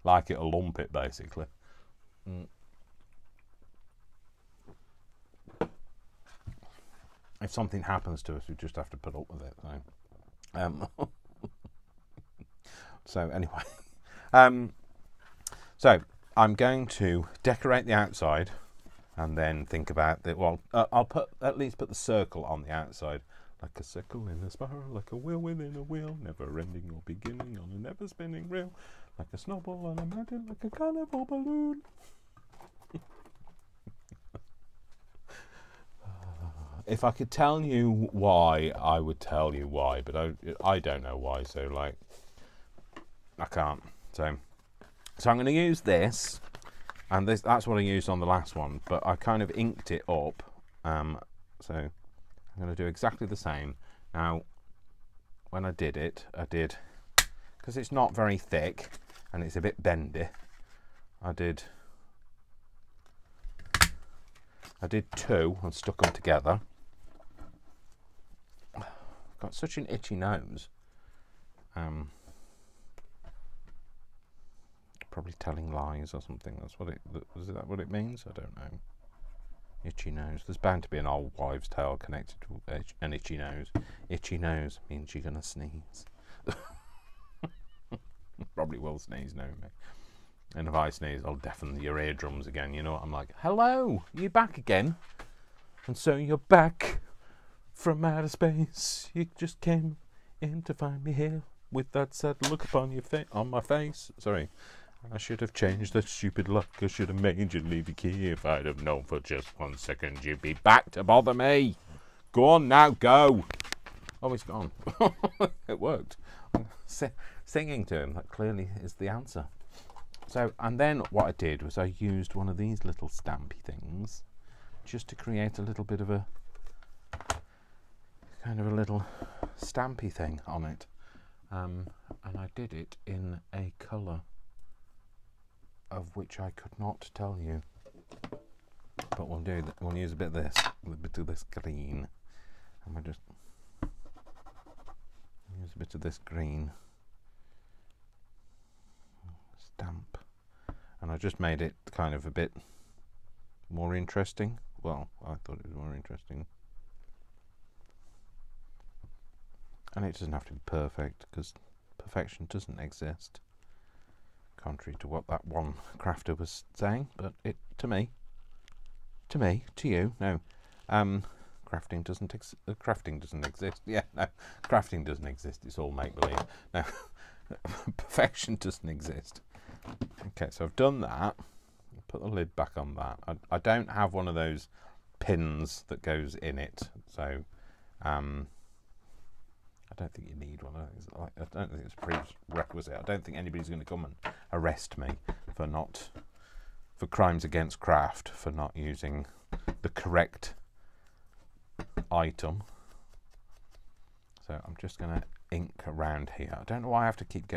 like it or lump it, basically. If something happens to us, we just have to put up with it. So, so anyway, so I'm going to decorate the outside, and then think about the, well, I'll at least put the circle on the outside, like a circle in a spiral, like a wheel within a wheel, never ending or beginning on a never spinning reel, like a snowball on a mountain, like a carnival balloon. If I could tell you why, I would tell you why, but I don't know why, so like I can't. So I'm going to use this, and that's what I used on the last one, but I kind of inked it up. So I'm going to do exactly the same. Now, when I did it, because it's not very thick and it's a bit bendy, I did two and stuck them together. Got such an itchy nose. Probably telling lies or something. That's what is that what it means? I don't know. Itchy nose. There's bound to be an old wives' tale connected to an itchy nose. Itchy nose means you're gonna sneeze. Probably will sneeze, knowing me. And if I sneeze, I'll deafen your eardrums again. You know what I'm like? Hello, you back again? And so you're back from outer space. You just came in to find me here with that sad look upon your on my face. Sorry, I should have changed that stupid look. I should have made you leave the key. If I'd have known for just 1 second you'd be back to bother me. Go on now, go. Oh, it's gone. It worked. Singing to him, that clearly is the answer. So, and then what I did was I used one of these little stampy things just to create a little bit of a kind of a little stampy thing on it. And I did it in a colour of which I could not tell you. But we'll use a bit of this, green. And we'll just use a bit of this green stamp. And I just made it kind of a bit more interesting. Well, I thought it was more interesting. And it doesn't have to be perfect, because perfection doesn't exist, contrary to what that one crafter was saying. But to you, no. Crafting doesn't exist. Yeah, no, crafting doesn't exist. It's all make believe. No, perfection doesn't exist. Okay, so I've done that. Put the lid back on that. I don't have one of those pins that goes in it, so I don't think you need one. I don't think it's a prerequisite. I don't think anybody's going to come and arrest me for crimes against craft for not using the correct item. So I'm just going to ink around here. I don't know why I have to keep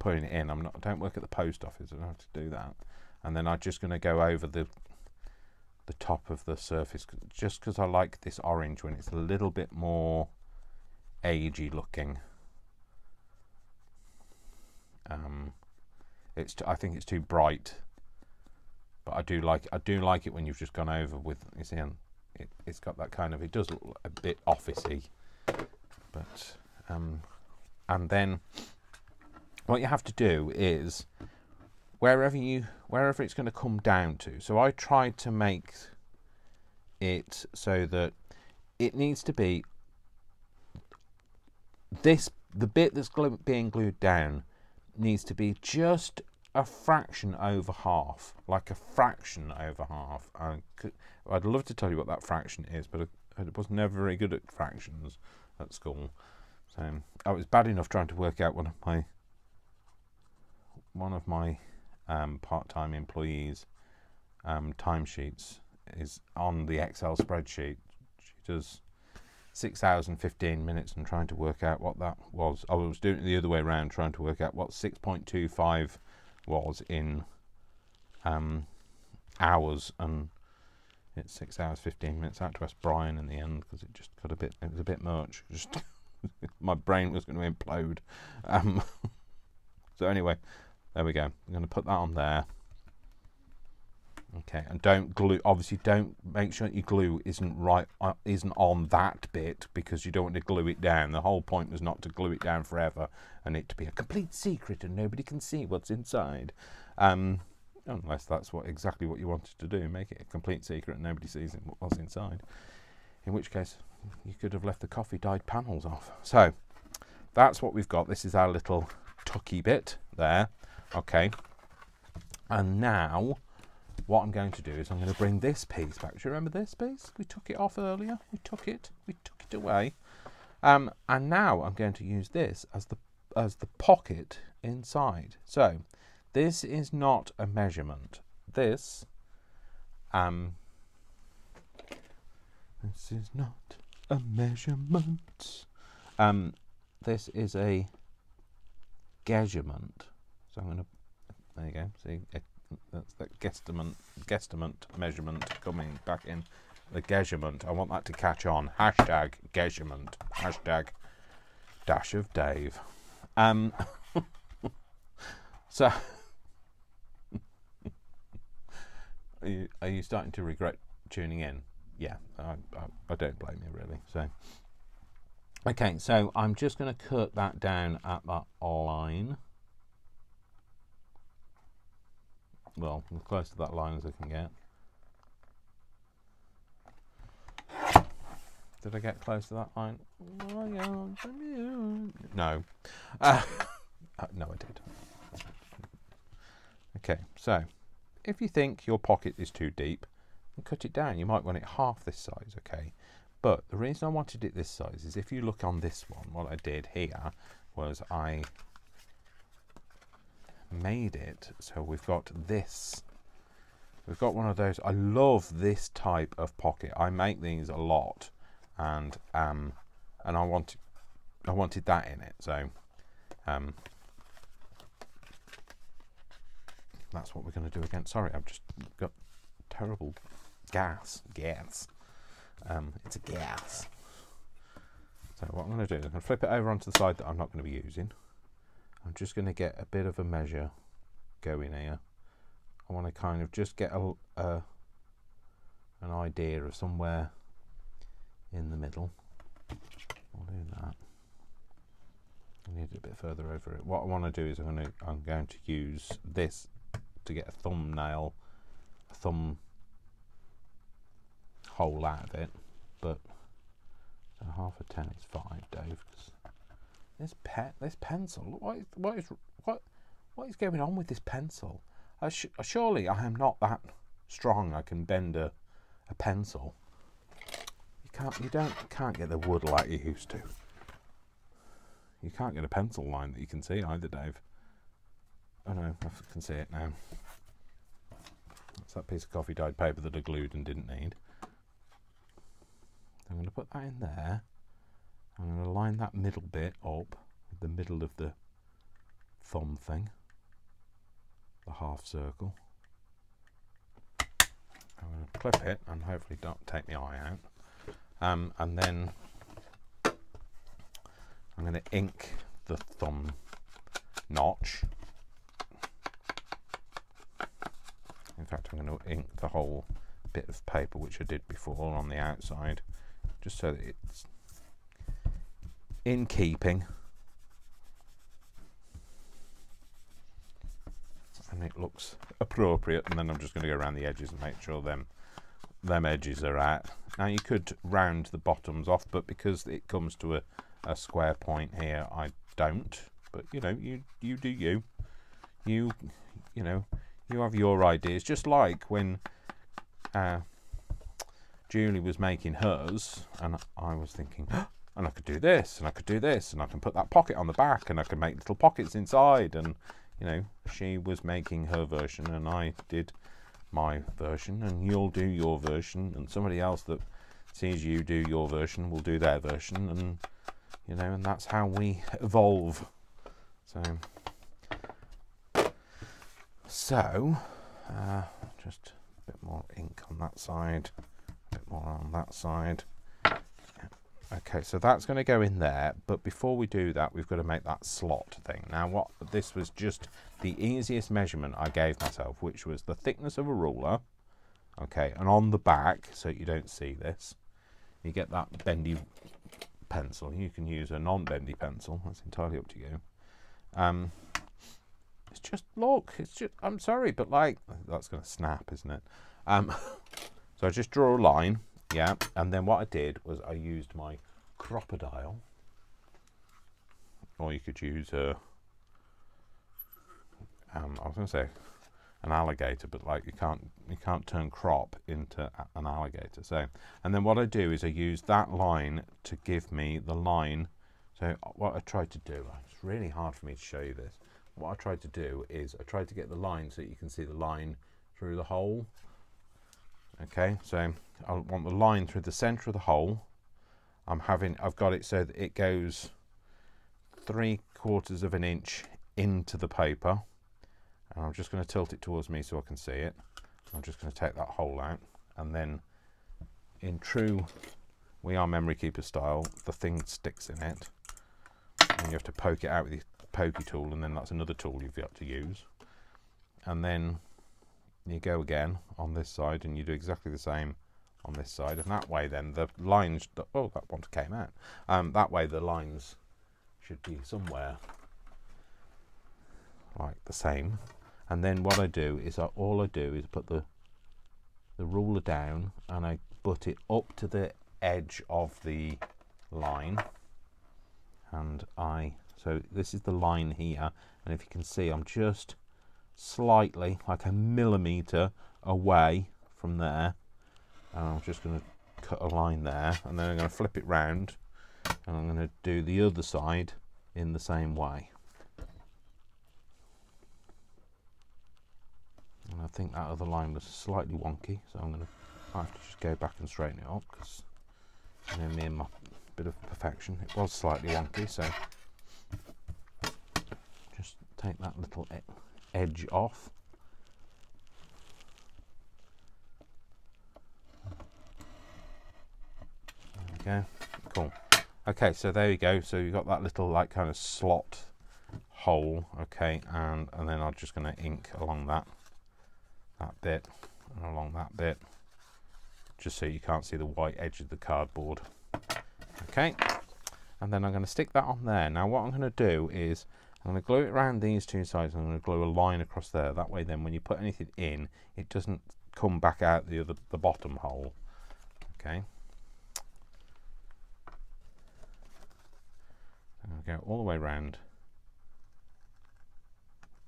putting it in. I don't work at the post office. I don't have to do that. And then I'm just going to go over the top of the surface, just because I like this orange when it's a little bit more agey looking. I think it's too bright, but I do like it when you've just gone over with. You see, it's got that kind of. It does look a bit officey, but and then what you have to do is wherever it's going to come down to. So I tried to make it so that it needs to be the bit that's being glued down needs to be just a fraction over half, like a fraction over half. I'd love to tell you what that fraction is, but I was never very good at fractions at school. So I was bad enough trying to work out one of my part-time employees' timesheets is on the Excel spreadsheet. She does 6 hours and 15 minutes and trying to work out what that was. I was doing it the other way around, trying to work out what 6.25 was in hours, and it's 6 hours 15 minutes. I had to ask Brian in the end because it just got it was a bit much. Just my brain was going to implode. So anyway, there we go. I'm going to put that on there. Okay, and don't glue. Obviously, don't make sure that your glue isn't on that bit, because you don't want to glue it down. The whole point was not to glue it down forever and it to be a complete secret and nobody can see what's inside. Unless that's exactly what you wanted to do, make it a complete secret and nobody sees what's inside. In which case, you could have left the coffee dyed panels off. So that's what we've got. This is our little tucky bit there. Okay, and now what I'm going to do is I'm going to bring this piece back. Do you remember this piece? We took it off earlier. We took it away. And now I'm going to use this as the pocket inside. So this is not a measurement. This is not a measurement. This is a geasurement. So I'm going to, there you go. See, that's that guesstimate measurement coming back in. The geasurement. I want that to catch on. Hashtag geasurement. Hashtag dash of Dave. So are you starting to regret tuning in? Yeah, I don't blame you really. So okay, so I'm just going to cut that down at that line. Well, as close to that line as I can get. Did I get close to that line? No. No, I did. Okay, so if you think your pocket is too deep, then cut it down. You might want it half this size, okay? But the reason I wanted it this size is if you look on this one, what I did here was I made it so we've got this. We've got one of those. I love this type of pocket. I make these a lot, and I wanted that in it. So that's what we're going to do again. Sorry, I've just got terrible gas. It's a gas. So what I'm going to do is I'm going to flip it over onto the side that I'm not going to be using. I'm just going to get a bit of a measure going here. I want to kind of just get an idea of somewhere in the middle. I'll do that. I need it a bit further over it. What I want to do is I'm going to use this to get a thumbnail, a thumb hole out of it. But so half a 10 is 5, Dave. This pencil. What is going on with this pencil? Surely I am not that strong. I can bend a pencil. You can't get the wood like you used to. You can't get a pencil line that you can see either, Dave. Oh no, I can see it now. That's that piece of coffee dyed paper that I glued and didn't need. I'm going to put that in there. I'm going to line that middle bit up with the middle of the thumb thing, the half circle. I'm going to clip it and hopefully don't take the eye out. And then I'm going to ink the thumb notch. In fact, I'm going to ink the whole bit of paper, which I did before, on the outside, just so that it's in keeping and it looks appropriate. And then I'm just going to go around the edges and make sure them edges are out. Now you could round the bottoms off, but because it comes to a square point here, I don't. But you know, you do you. You know, you have your ideas. Just like when Julie was making hers, and I was thinking, and I could do this, and I could do this, and I can put that pocket on the back, and I can make little pockets inside, and you know, she was making her version and I did my version, and you'll do your version, and somebody else that sees you do your version will do their version, and you know, and that's how we evolve. So just a bit more ink on that side, a bit more on that side. Okay, so that's going to go in there, but before we do that, we've got to make that slot thing. Now, this was just the easiest measurement I gave myself, which was the thickness of a ruler. Okay, and on the back, so you don't see this, you get that bendy pencil. You can use a non-bendy pencil. That's entirely up to you. It's just, look, it's just, I'm sorry, but like, that's going to snap, isn't it? So I just draw a line. Yeah, and then what I did was I used my crocodile, or you could use I was going to say an alligator, but like you can't turn crop into an alligator. So, and then what I do is I use that line to give me the line. So what I tried to do, it's really hard for me to show you this. What I tried to do is I tried to get the line so that you can see the line through the hole. Okay, so I want the line through the centre of the hole. I've got it so that it goes 3/4 of an inch into the paper, and I'm just going to tilt it towards me so I can see it. I'm just going to take that hole out, and then in true We Are Memory Keeper style, the thing sticks in it, and you have to poke it out with your pokey tool, and then that's another tool you've got to use, and then you go again on this side and you do exactly the same on this side, and that way then the lines, oh, that one came out, that way the lines should be somewhere like the same. And then what I do is all I do is put the ruler down and I butt it up to the edge of the line, and so this is the line here, and if you can see I'm just slightly, like a millimetre away from there, and I'm just going to cut a line there, and then I'm going to flip it round and I'm going to do the other side in the same way. And I think that other line was slightly wonky, so I'm going to have to just go back and straighten it up, because you know me and my bit of perfection, it was slightly wonky, so just take that little edge off. There we go, cool. Okay, so there you go, so you've got that little like kind of slot hole, okay, and then I'm just going to ink along that bit and along that bit, just so you can't see the white edge of the cardboard. Okay, and then I'm going to stick that on there. Now what I'm going to do is I'm going to glue it around these two sides, and I'm going to glue a line across there. That way then when you put anything in, it doesn't come back out the bottom hole. Okay, I'm going to go all the way around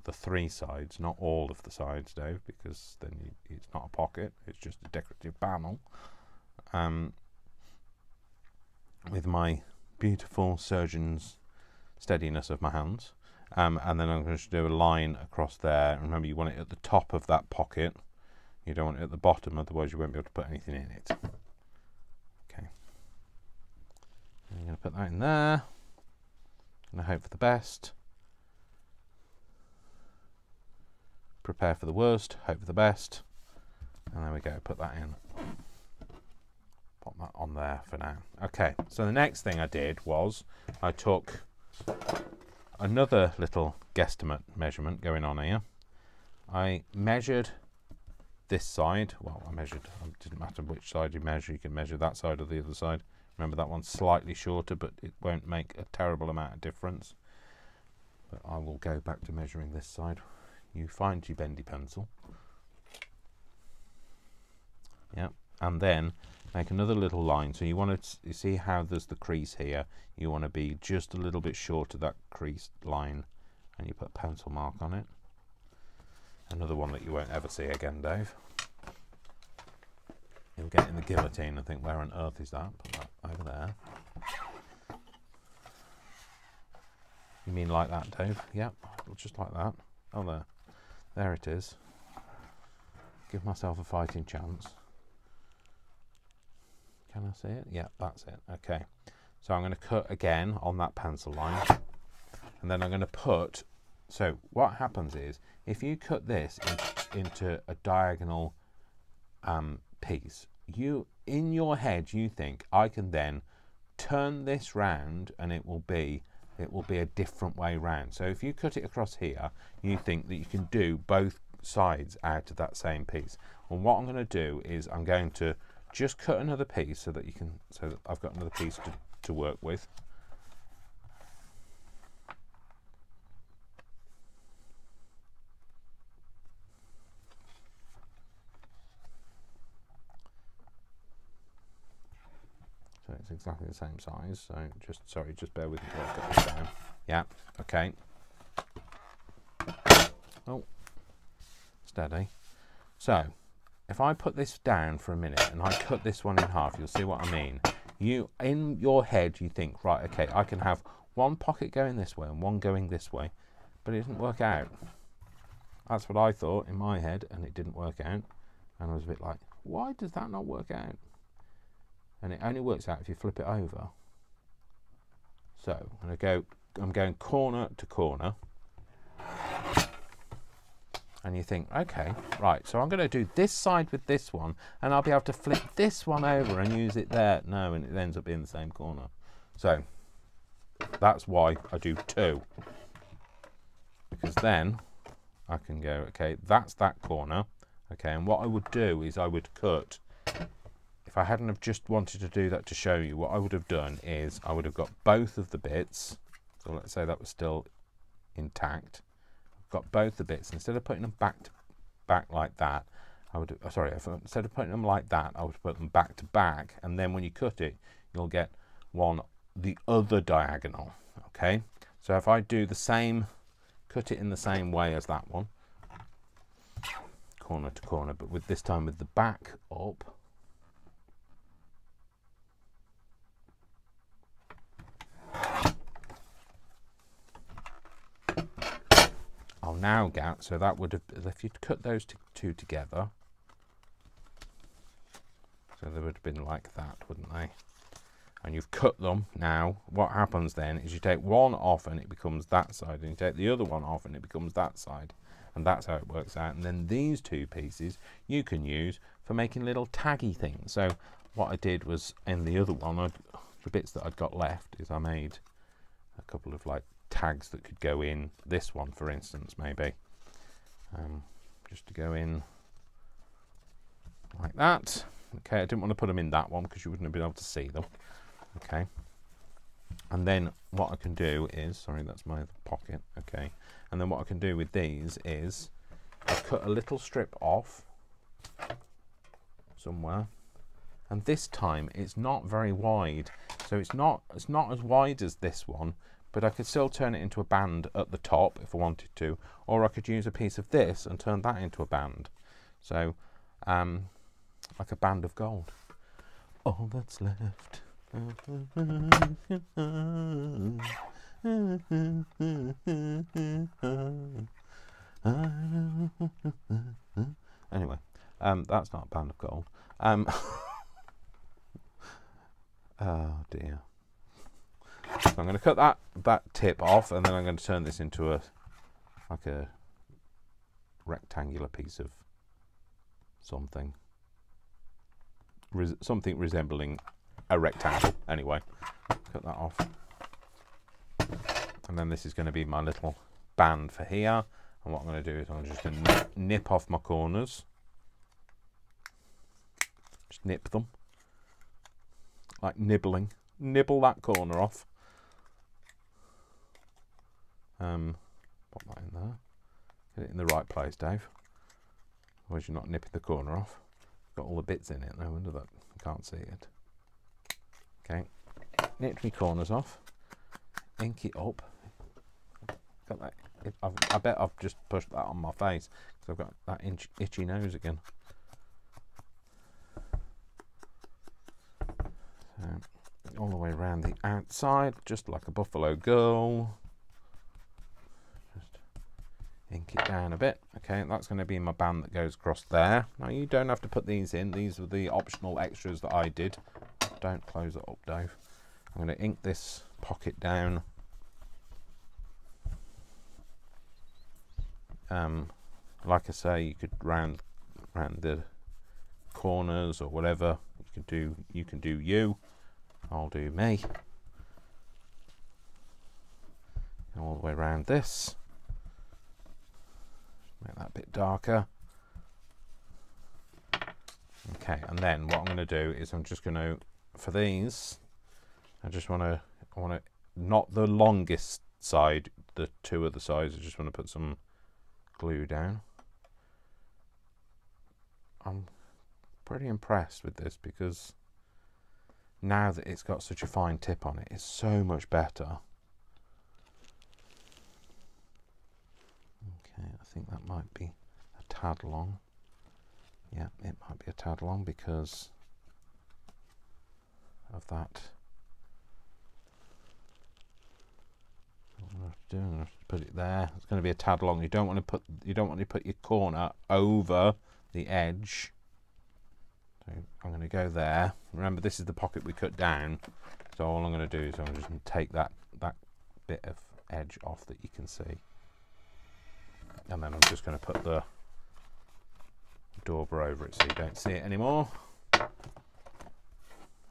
the three sides, not all of the sides, Dave, because then it's not a pocket, it's just a decorative panel. With my beautiful surgeon's steadiness of my hands, and then I'm going to do a line across there. Remember, you want it at the top of that pocket, you don't want it at the bottom, otherwise you won't be able to put anything in it. Okay, I'm going to put that in there and I hope for the best. Prepare for the worst, hope for the best, and there we go, put that in. Pop that on there for now. Okay, so the next thing I did was I took another little guesstimate measurement going on here. I measured this side, well I measured, it didn't matter which side you measure, you can measure that side or the other side. Remember that one's slightly shorter, but it won't make a terrible amount of difference. But I will go back to measuring this side. You find your bendy pencil, yeah, and then make another little line. So you want to, you see how there's the crease here, you want to be just a little bit short of that creased line, and you put a pencil mark on it. Another one that you won't ever see again, Dave. You'll get in the guillotine and think, where on earth is that? Put that over there. You mean like that, Dave? Yep, just like that. Oh, there it is. Give myself a fighting chance. Can I see it? Yeah, that's it. Okay. So I'm going to cut again on that pencil line. And then I'm going to put... So what happens is, if you cut this into a diagonal piece, in your head you think, I can then turn this round and it will be a different way round. So if you cut it across here, you think that you can do both sides out of that same piece. Well, what I'm going to do is I'm going to just cut another piece so that I've got another piece to work with. So it's exactly the same size. So just bear with me while I get this down. Yeah, okay. Oh, steady. So if I put this down for a minute and I cut this one in half, you'll see what I mean. In your head, you think, right, okay, I can have one pocket going this way and one going this way, but it didn't work out. That's what I thought in my head, and it didn't work out. And I was a bit like, why does that not work out? And it only works out if you flip it over. So I'm going corner to corner. And you think, okay, right, so I'm going to do this side with this one, and I'll be able to flip this one over and use it there. No, and it ends up being the same corner. So that's why I do two. Because then I can go, okay, that's that corner. Okay, and what I would do is I would cut. If I hadn't have just wanted to do that to show you, what I would have done is I would have got both of the bits. So let's say that was still intact. Got both the bits. Instead of putting them back to back like that, instead of putting them like that, I would put them back to back, and then when you cut it, you'll get the other diagonal. Okay, so if I do the same, cut it in the same way as that one, corner to corner, but with this time with the back up. I'll now get, so that would have, if you'd cut those two together, so they would have been like that, wouldn't they? And you've cut them now, what happens then is you take one off and it becomes that side, and you take the other one off and it becomes that side, and that's how it works out. And then these two pieces you can use for making little taggy things. So what I did was, in the other one, the bits that I'd got left, is I made a couple of like tags that could go in this one, for instance, maybe just to go in like that. Okay, I didn't want to put them in that one because you wouldn't have been able to see them. Okay, and then what I can do is, sorry, that's my pocket. Okay, and then what I can do with these is I cut a little strip off somewhere, and this time it's not very wide, so it's not as wide as this one, but I could still turn it into a band at the top if I wanted to, or I could use a piece of this and turn that into a band. So, like a band of gold. All that's left. Anyway, that's not a band of gold. Oh dear. So I'm going to cut that tip off, and then I'm going to turn this into a rectangular piece of something resembling a rectangle. Anyway, cut that off, and then this is going to be my little band for here. And what I'm going to do is I'm just going to nip off my corners, just nip them like nibbling, nibble that corner off. Pop that in there. Get it in the right place, Dave. Otherwise you're not nipping the corner off. Got all the bits in it. No wonder that you can't see it. Okay, nipped my corners off. Ink it up. Got that. I bet I've just pushed that on my face because I've got that itchy nose again. So, all the way around the outside, just like a buffalo girl. Just ink it down a bit. Okay, that's going to be my band that goes across there. Now you don't have to put these in. These were the optional extras that I did. Don't close it up, Dave. I'm going to ink this pocket down. Like I say, you could round the corners or whatever. You can do you. I'll do me. All the way around this. Make that a bit darker. Okay, and then what I'm going to do is I'm just going to, for these, I want to, not the longest side, the two other sides. I just want to put some glue down. I'm pretty impressed with this because now that it's got such a fine tip on it, it's so much better. Okay, I think that might be a tad long. Yeah, it might be a tad long because of that. What I'm going to put it there. It's going to be a tad long. You don't want to put your corner over the edge. So I'm going to go there. Remember, this is the pocket we cut down. So all I'm going to do is I'm just going to take that bit of edge off that you can see. And then I'm just going to put the dauber over it so you don't see it anymore.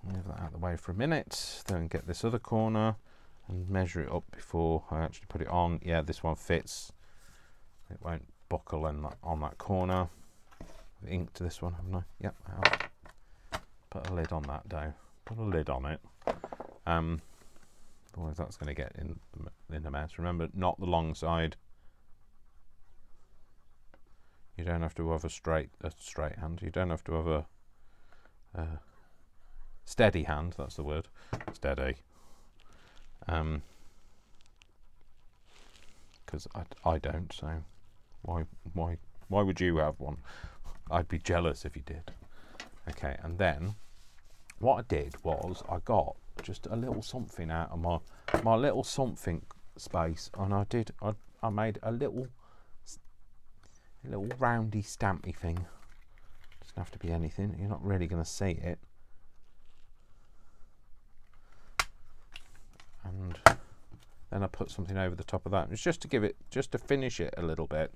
Move that out of the way for a minute. Then get this other corner and measure it up before I actually put it on. Yeah, this one fits. It won't buckle on that corner. I've inked this one, haven't I? Yep, I have. Put a lid on that dough. Put a lid on it. Otherwise that's going to get in the mess. Remember, not the long side. You don't have to have a straight hand. You don't have to have a steady hand. That's the word. Steady. Because I don't. So why would you have one? I'd be jealous if you did. Okay, and then what I did was I got just a little something out of my little something space, and I made a little roundy stampy thing. Doesn't have to be anything. You're not really going to see it. And then I put something over the top of that. It's just to finish it a little bit.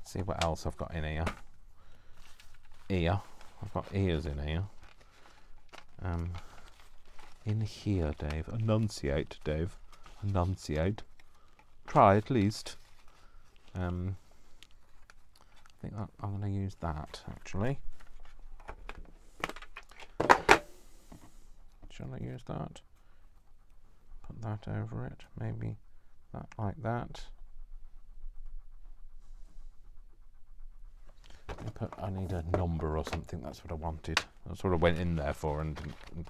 See what else I've got in here. I've got ears in here. In here, Dave. Enunciate, Dave. Enunciate. Try at least. I think that I'm going to use that actually. Shall I use that? Put that over it. Maybe that like that. I need a number or something. That's what I wanted. That's what I went in there for and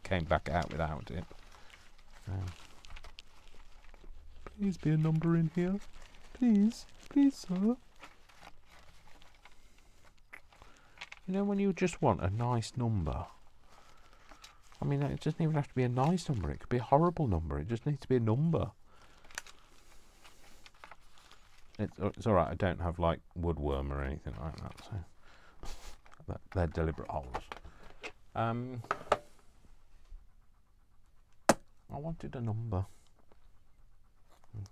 came back out without it. Please be a number in here. Please, sir. You know when you just want a nice number? I mean, it doesn't even have to be a nice number. It could be a horrible number. It just needs to be a number. It's alright, I don't have like woodworm or anything like that, so they're deliberate holes. I wanted a number.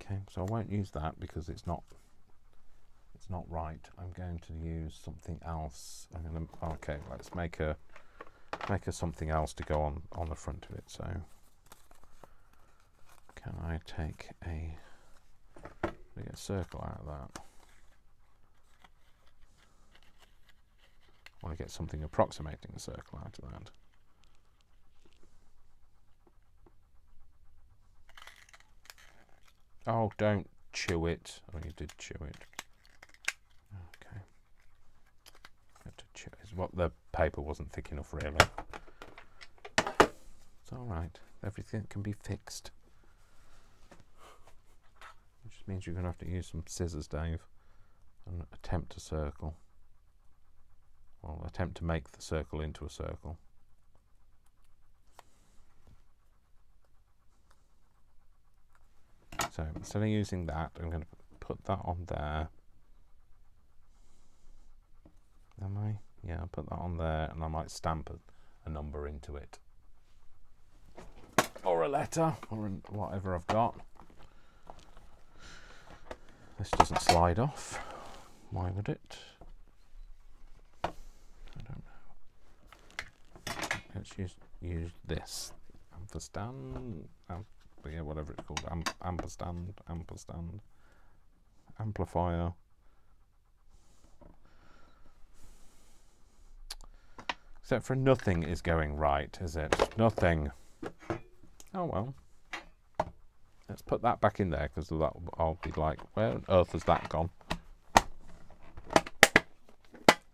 Okay, so I won't use that because it's not right. I'm going to use something else. Okay, let's make a something else to go on the front of it. So can I take a circle out of that? I want to get something approximating a circle out of that. Oh, don't chew it. Oh, you did chew it. Okay. Had to chew it. It's what the paper wasn't thick enough, really. It's all right. Everything can be fixed. Which means you're going to have to use some scissors, Dave, and attempt a circle. Well, attempt to make the circle into a circle. So instead of using that, I'm going to put that on there. Am I? Yeah, I'll put that on there, and I might stamp a number into it. Or a letter, or whatever I've got. This doesn't slide off. Why would it? I don't know. Let's use this. Ampersand. Yeah, whatever it's called. Ampersand. Amplifier. Except for nothing is going right, is it? Nothing. Oh well. Let's put that back in there, because I'll be like, where on earth has that gone?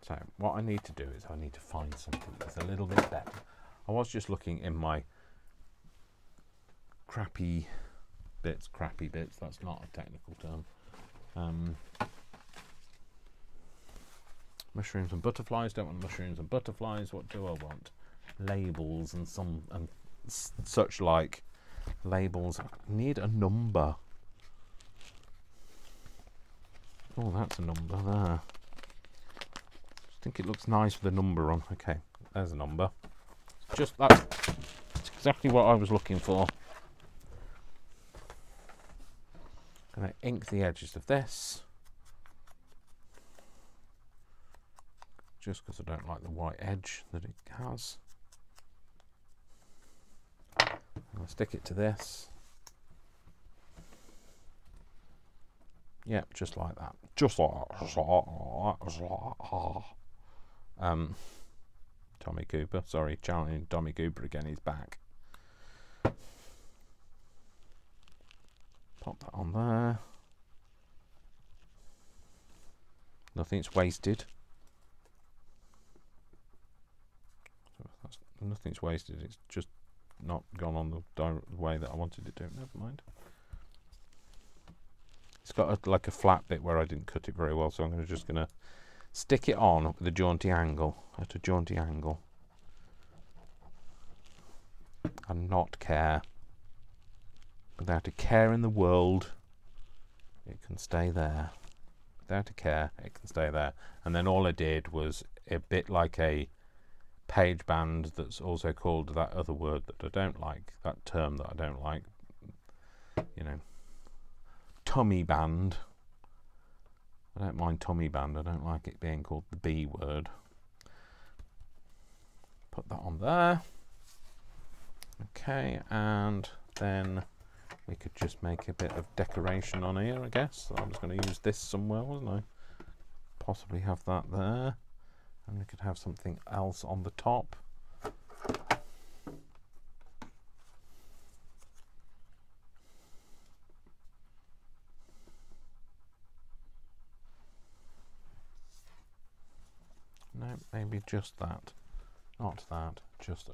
So what I need to do is I need to find something that's a little bit better. I was just looking in my crappy bits, that's not a technical term. Mushrooms and butterflies, don't want mushrooms and butterflies. What do I want? Labels and such like. Labels. I need a number. Oh, that's a number there. I think it looks nice with a number on. Okay, there's a number. Just that. That's exactly what I was looking for. Gonna ink the edges of this. Just because I don't like the white edge that it has. I'll stick it to this. Yep, just like that. Just like Tommy Cooper. Sorry, challenging Tommy Cooper again. He's back. Pop that on there. Nothing's wasted. Nothing's wasted. It's just not gone on the way that I wanted it to. Never mind. It's got like a flat bit where I didn't cut it very well, so I'm just going to stick it on with a jaunty angle, at a jaunty angle, and not care. Without a care in the world, it can stay there. Without a care, it can stay there. And then all I did was a bit like a page band, that's also called that other word that I don't like, that term that I don't like, you know, tummy band. I don't mind tummy band, I don't like it being called the B word. Put that on there. Okay, and then we could just make a bit of decoration on here, I guess. So I was going to use this somewhere, wasn't I? Possibly have that there. And we could have something else on the top. No, maybe just that. Not that. Just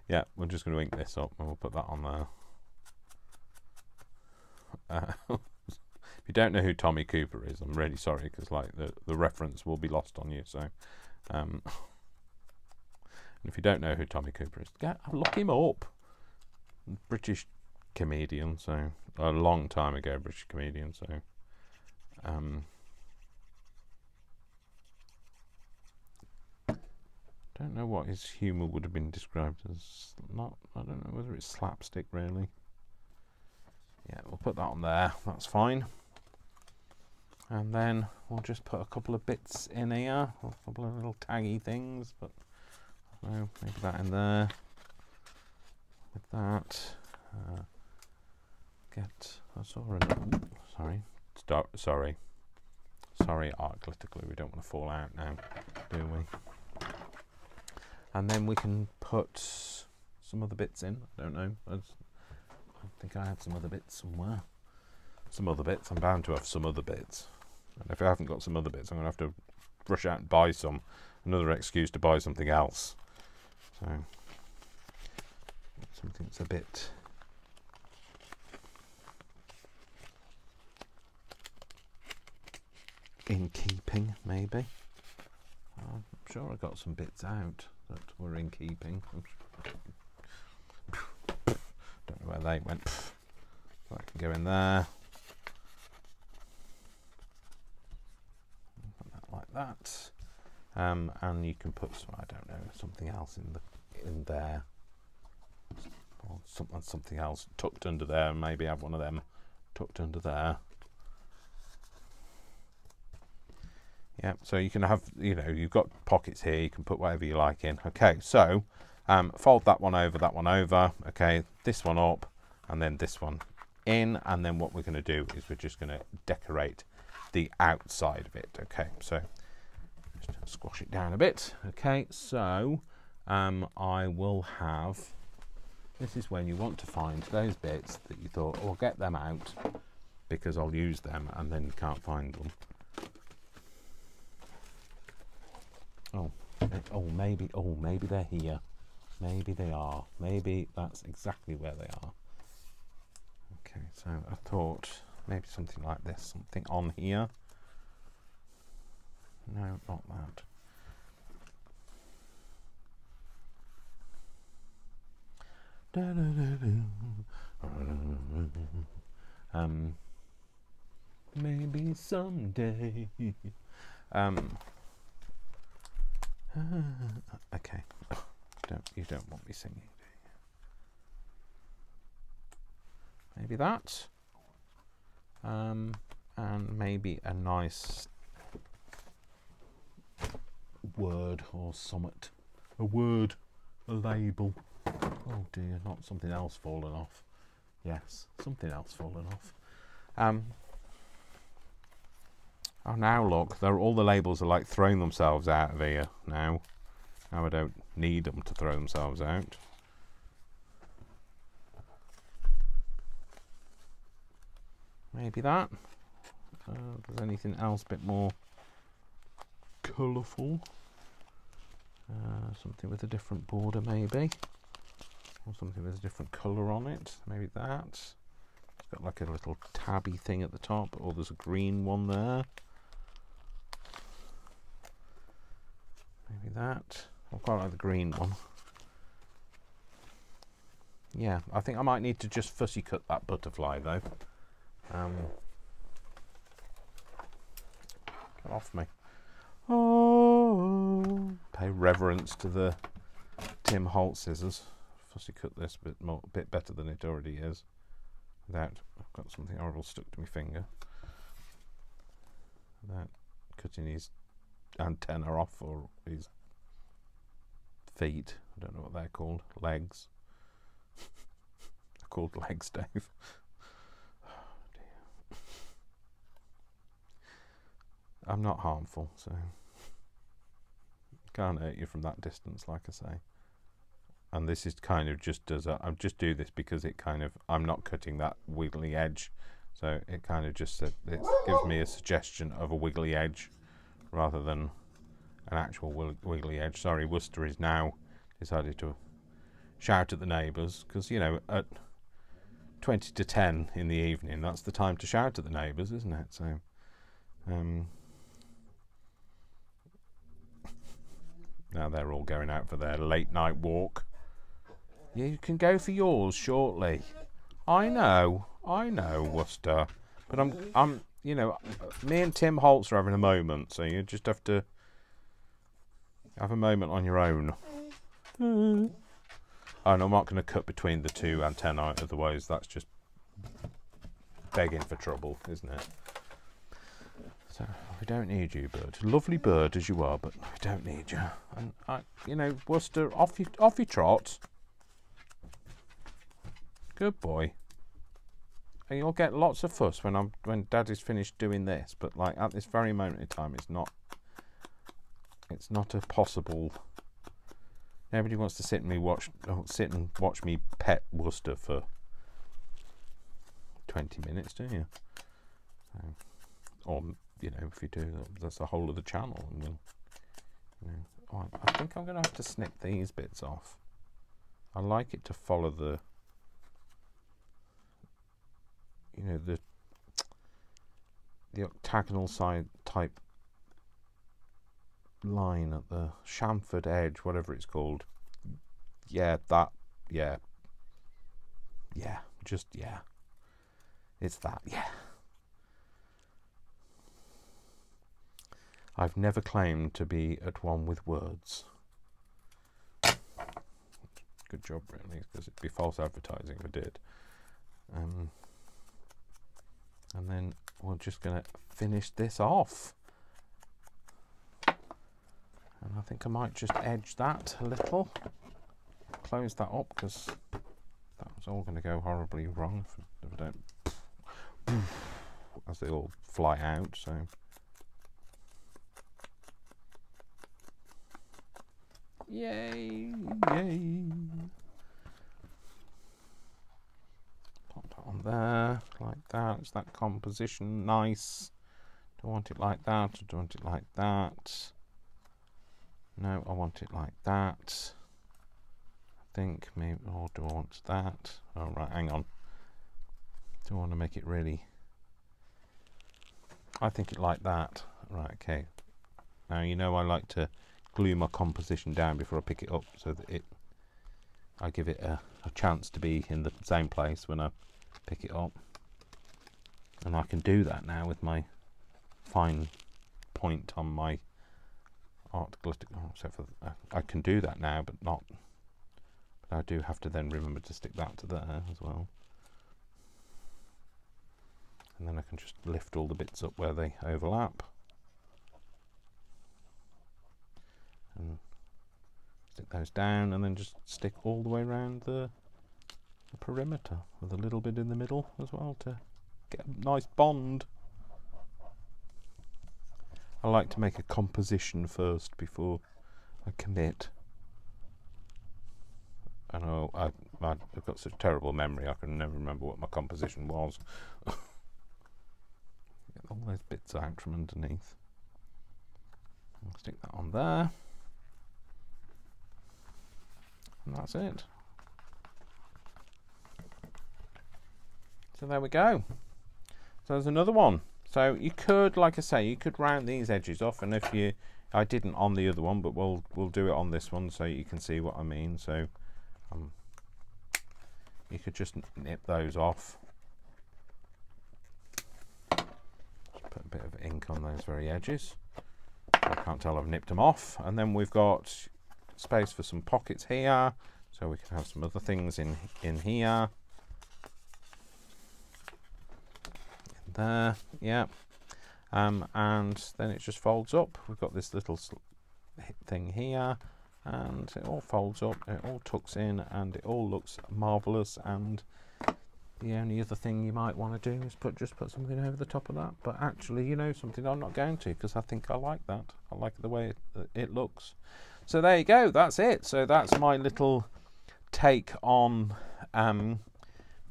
yeah, we're just going to ink this up and we'll put that on there. If you don't know who Tommy Cooper is, I'm really sorry, because like the reference will be lost on you. So, and if you don't know who Tommy Cooper is, look him up. British comedian, so a long time ago, British comedian. So, don't know what his humour would have been described as. Not, I don't know whether it's slapstick really. Yeah, we'll put that on there. That's fine. And then we'll just put a couple of bits in here, a couple of little taggy things, but no, maybe that in there. With that, sorry, art glitter glue. We don't want to fall out now, do we? And then we can put some other bits in. I don't know. I think I had some other bits somewhere. Some other bits. I'm bound to have some other bits. And if I haven't got some other bits, I'm going to have to rush out and buy some. Another excuse to buy something else. So, something that's a bit in keeping, maybe. I'm sure I got some bits out that were in keeping. Don't know they went, pff, so that can go in there. Put that like that. And you can put, I don't know, something else in there. Or something else tucked under there, and maybe have one of them tucked under there. Yeah, so you can have, you know, you've got pockets here, you can put whatever you like in. Okay, so fold that one over, okay, this one up, and then this one in, and then what we're going to do is we're just going to decorate the outside of it. Okay, so just squash it down a bit. Okay, so I will have, this is when you want to find those bits that you thought, oh, I'll get them out because I'll use them, and then you can't find them. Maybe they're here. Maybe they are. Maybe that's exactly where they are. Okay, so I thought maybe something like this, something on here. No, not that. Maybe someday. Okay. You don't want me singing, do you? Maybe that. And maybe a nice word or summit. A word, a label. Oh dear, not something else fallen off. Yes, something else fallen off. Oh, now look, all the labels are like throwing themselves out of here now. Now I don't need them to throw themselves out. Maybe that. There's anything else a bit more colourful? Something with a different border maybe. Or something with a different colour on it. Maybe that. It's got like a little tabby thing at the top, or there's a green one there. Maybe that. I quite like the green one. Yeah, I think I might need to just fussy cut that butterfly though. Get off me. Oh, pay reverence to the Tim Holt scissors. Fussy cut this a bit better than it already is. Without, I've got something horrible stuck to my finger. Without cutting his antenna off, or his feet. I don't know what they're called. Legs. They're called legs, Dave. Oh dear. I'm not harmful, so can't hurt you from that distance, like I say. And this is kind of just does I just do this because it kind of, I'm not cutting that wiggly edge, so it kind of just it gives me a suggestion of a wiggly edge rather than an actual wiggly edge. Sorry, Worcester is now decided to shout at the neighbours, because, you know, at 20 to 10 in the evening, that's the time to shout at the neighbours, isn't it? So, now they're all going out for their late night walk. Yeah, you can go for yours shortly. I know, Worcester, but I'm, you know, me and Tim Holtz are having a moment, so you just have to have a moment on your own. And I'm not going to cut between the two antennae, otherwise that's just begging for trouble, isn't it? So we don't need you, bird. Lovely bird as you are, but we don't need you. And you know, Worcester, off you trot. Good boy. And you'll get lots of fuss when Daddy's finished doing this, but like at this very moment in time, it's not a possible. Nobody wants to sit and watch me pet Worcester for 20 minutes, do you? So, or, you know, if you do, that's the whole of the channel. And we'll, you know, oh, I think I'm going to have to snip these bits off. I like it to follow the, you know, the octagonal side type line at the chamfered edge, whatever it's called. Yeah, that. Yeah. just, yeah, it's that, yeah. I've never claimed to be at one with words. Good job, really, because it'd be false advertising if I did. And then we're just going to finish this off. And I think I might just edge that a little. Close that up, because that was all going to go horribly wrong if I don't, as they all fly out. So yay, yay. Pop that on there, like that. Is that composition nice? Do I want it like that, or do I want it like that? No, I want it like that. I think maybe, or do I want that? Oh, right, hang on. Do I want to make it really? I think it like that. Right, okay. Now, you know, I like to glue my composition down before I pick it up, so that I give it a chance to be in the same place when I pick it up. And I can do that now with my fine point on my art glitter. Oh, so I can do that now, but not. But I do have to then remember to stick that to there as well. And then I can just lift all the bits up where they overlap. And stick those down, and then just stick all the way around the perimeter with a little bit in the middle as well to get a nice bond. I like to make a composition first before I commit. I know I've got such terrible memory, I can never remember what my composition was. Get all those bits out from underneath. I'll stick that on there. And that's it. So there we go. So there's another one. So you could, like I say, you could round these edges off, and if you, I didn't on the other one, but we'll do it on this one so you can see what I mean. So you could just nip those off. Just put a bit of ink on those very edges. I can't tell I've nipped them off. And then we've got space for some pockets here, so we can have some other things in here. There, yeah, and then it just folds up. We've got this little thing here, and it all folds up, it all tucks in, and it all looks marvellous. And the only other thing you might want to do is just put something over the top of that. But actually, you know, something I'm not going to, because I think I like that. I like the way it looks. So there you go, that's it. So that's my little take on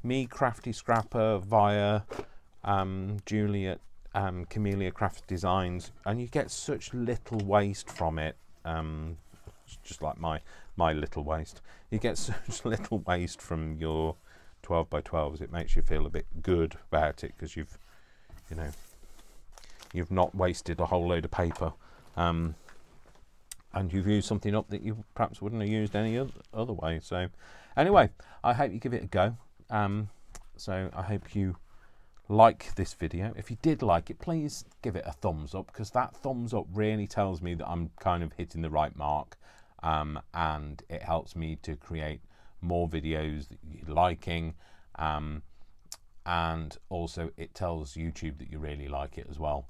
ME Crafty Scrapper via Juliet Camellia Craft Designs, and you get such little waste from it, just like my little waste. You get such little waste from your 12 by 12s. It makes you feel a bit good about it, because you've not wasted a whole load of paper, and you've used something up that you perhaps wouldn't have used any other way. So anyway, I hope you give it a go. So I hope you like this video. If you did like it, please give it a thumbs up, because that thumbs up really tells me that I'm kind of hitting the right mark, and it helps me to create more videos that you're liking, and also it tells YouTube that you really like it as well.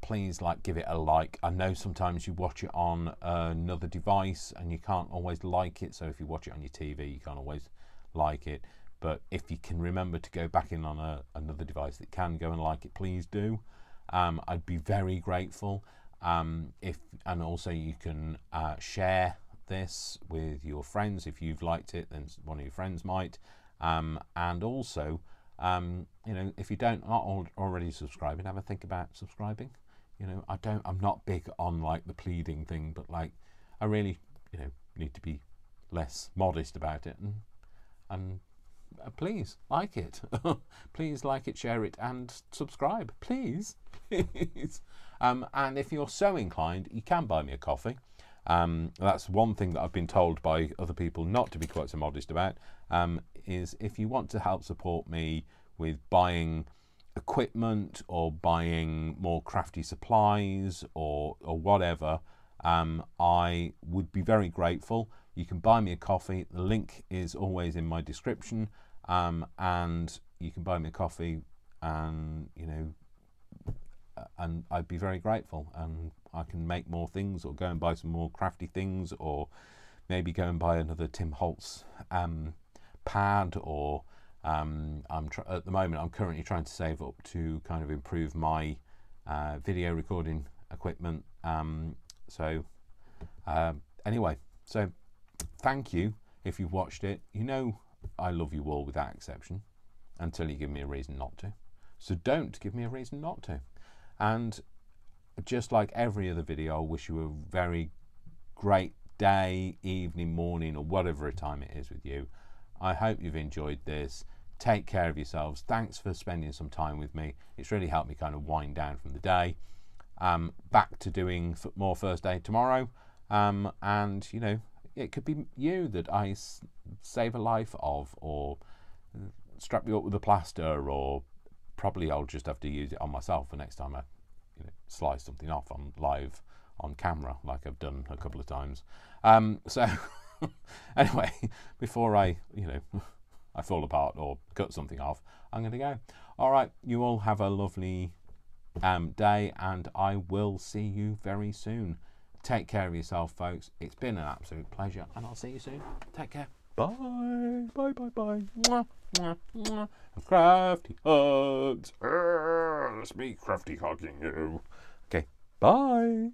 Please give it a like. I know sometimes you watch it on another device and you can't always like it, so if you watch it on your TV you can't always like it. But if you can remember to go back in on another device that can go and like it, please do. I'd be very grateful. And also you can share this with your friends. If you've liked it, then one of your friends might. And also, you know, if you not already subscribing, have a think about subscribing. You know, I'm not big on the pleading thing, but I really, you know, need to be less modest about it, and please like it. Please like it, share it, and subscribe, please. Please. And if you're so inclined, you can buy me a coffee. That's one thing that I've been told by other people not to be quite so modest about, is if you want to help support me with buying equipment or buying more crafty supplies or whatever, I would be very grateful. You can buy me a coffee. The link is always in my description, and you can buy me a coffee, and and I'd be very grateful, and I can make more things or go and buy some more crafty things, or maybe go and buy another Tim Holtz pad, or at the moment I'm currently trying to save up to kind of improve my video recording equipment. Anyway, so thank you if you've watched it. I love you all without exception, until you give me a reason not to. So don't give me a reason not to. And just like every other video, I wish you a very great day, evening, morning, or whatever time it is with you. I hope you've enjoyed this. Take care of yourselves. Thanks for spending some time with me. It's really helped me kind of wind down from the day. Back to doing more first aid tomorrow. And, it could be you that I save a life of, or strap you up with a plaster, or probably I'll just have to use it on myself the next time I slice something off on live on camera, like I've done a couple of times. So anyway, before I fall apart or cut something off, I'm going to go. All right, you all have a lovely day, and I will see you very soon. Take care of yourself, folks. It's been an absolute pleasure, and I'll see you soon. Take care. Bye. Bye, bye, bye. Mwah, mwah, mwah. Crafty hugs. That's me crafty hugging you. Okay, bye.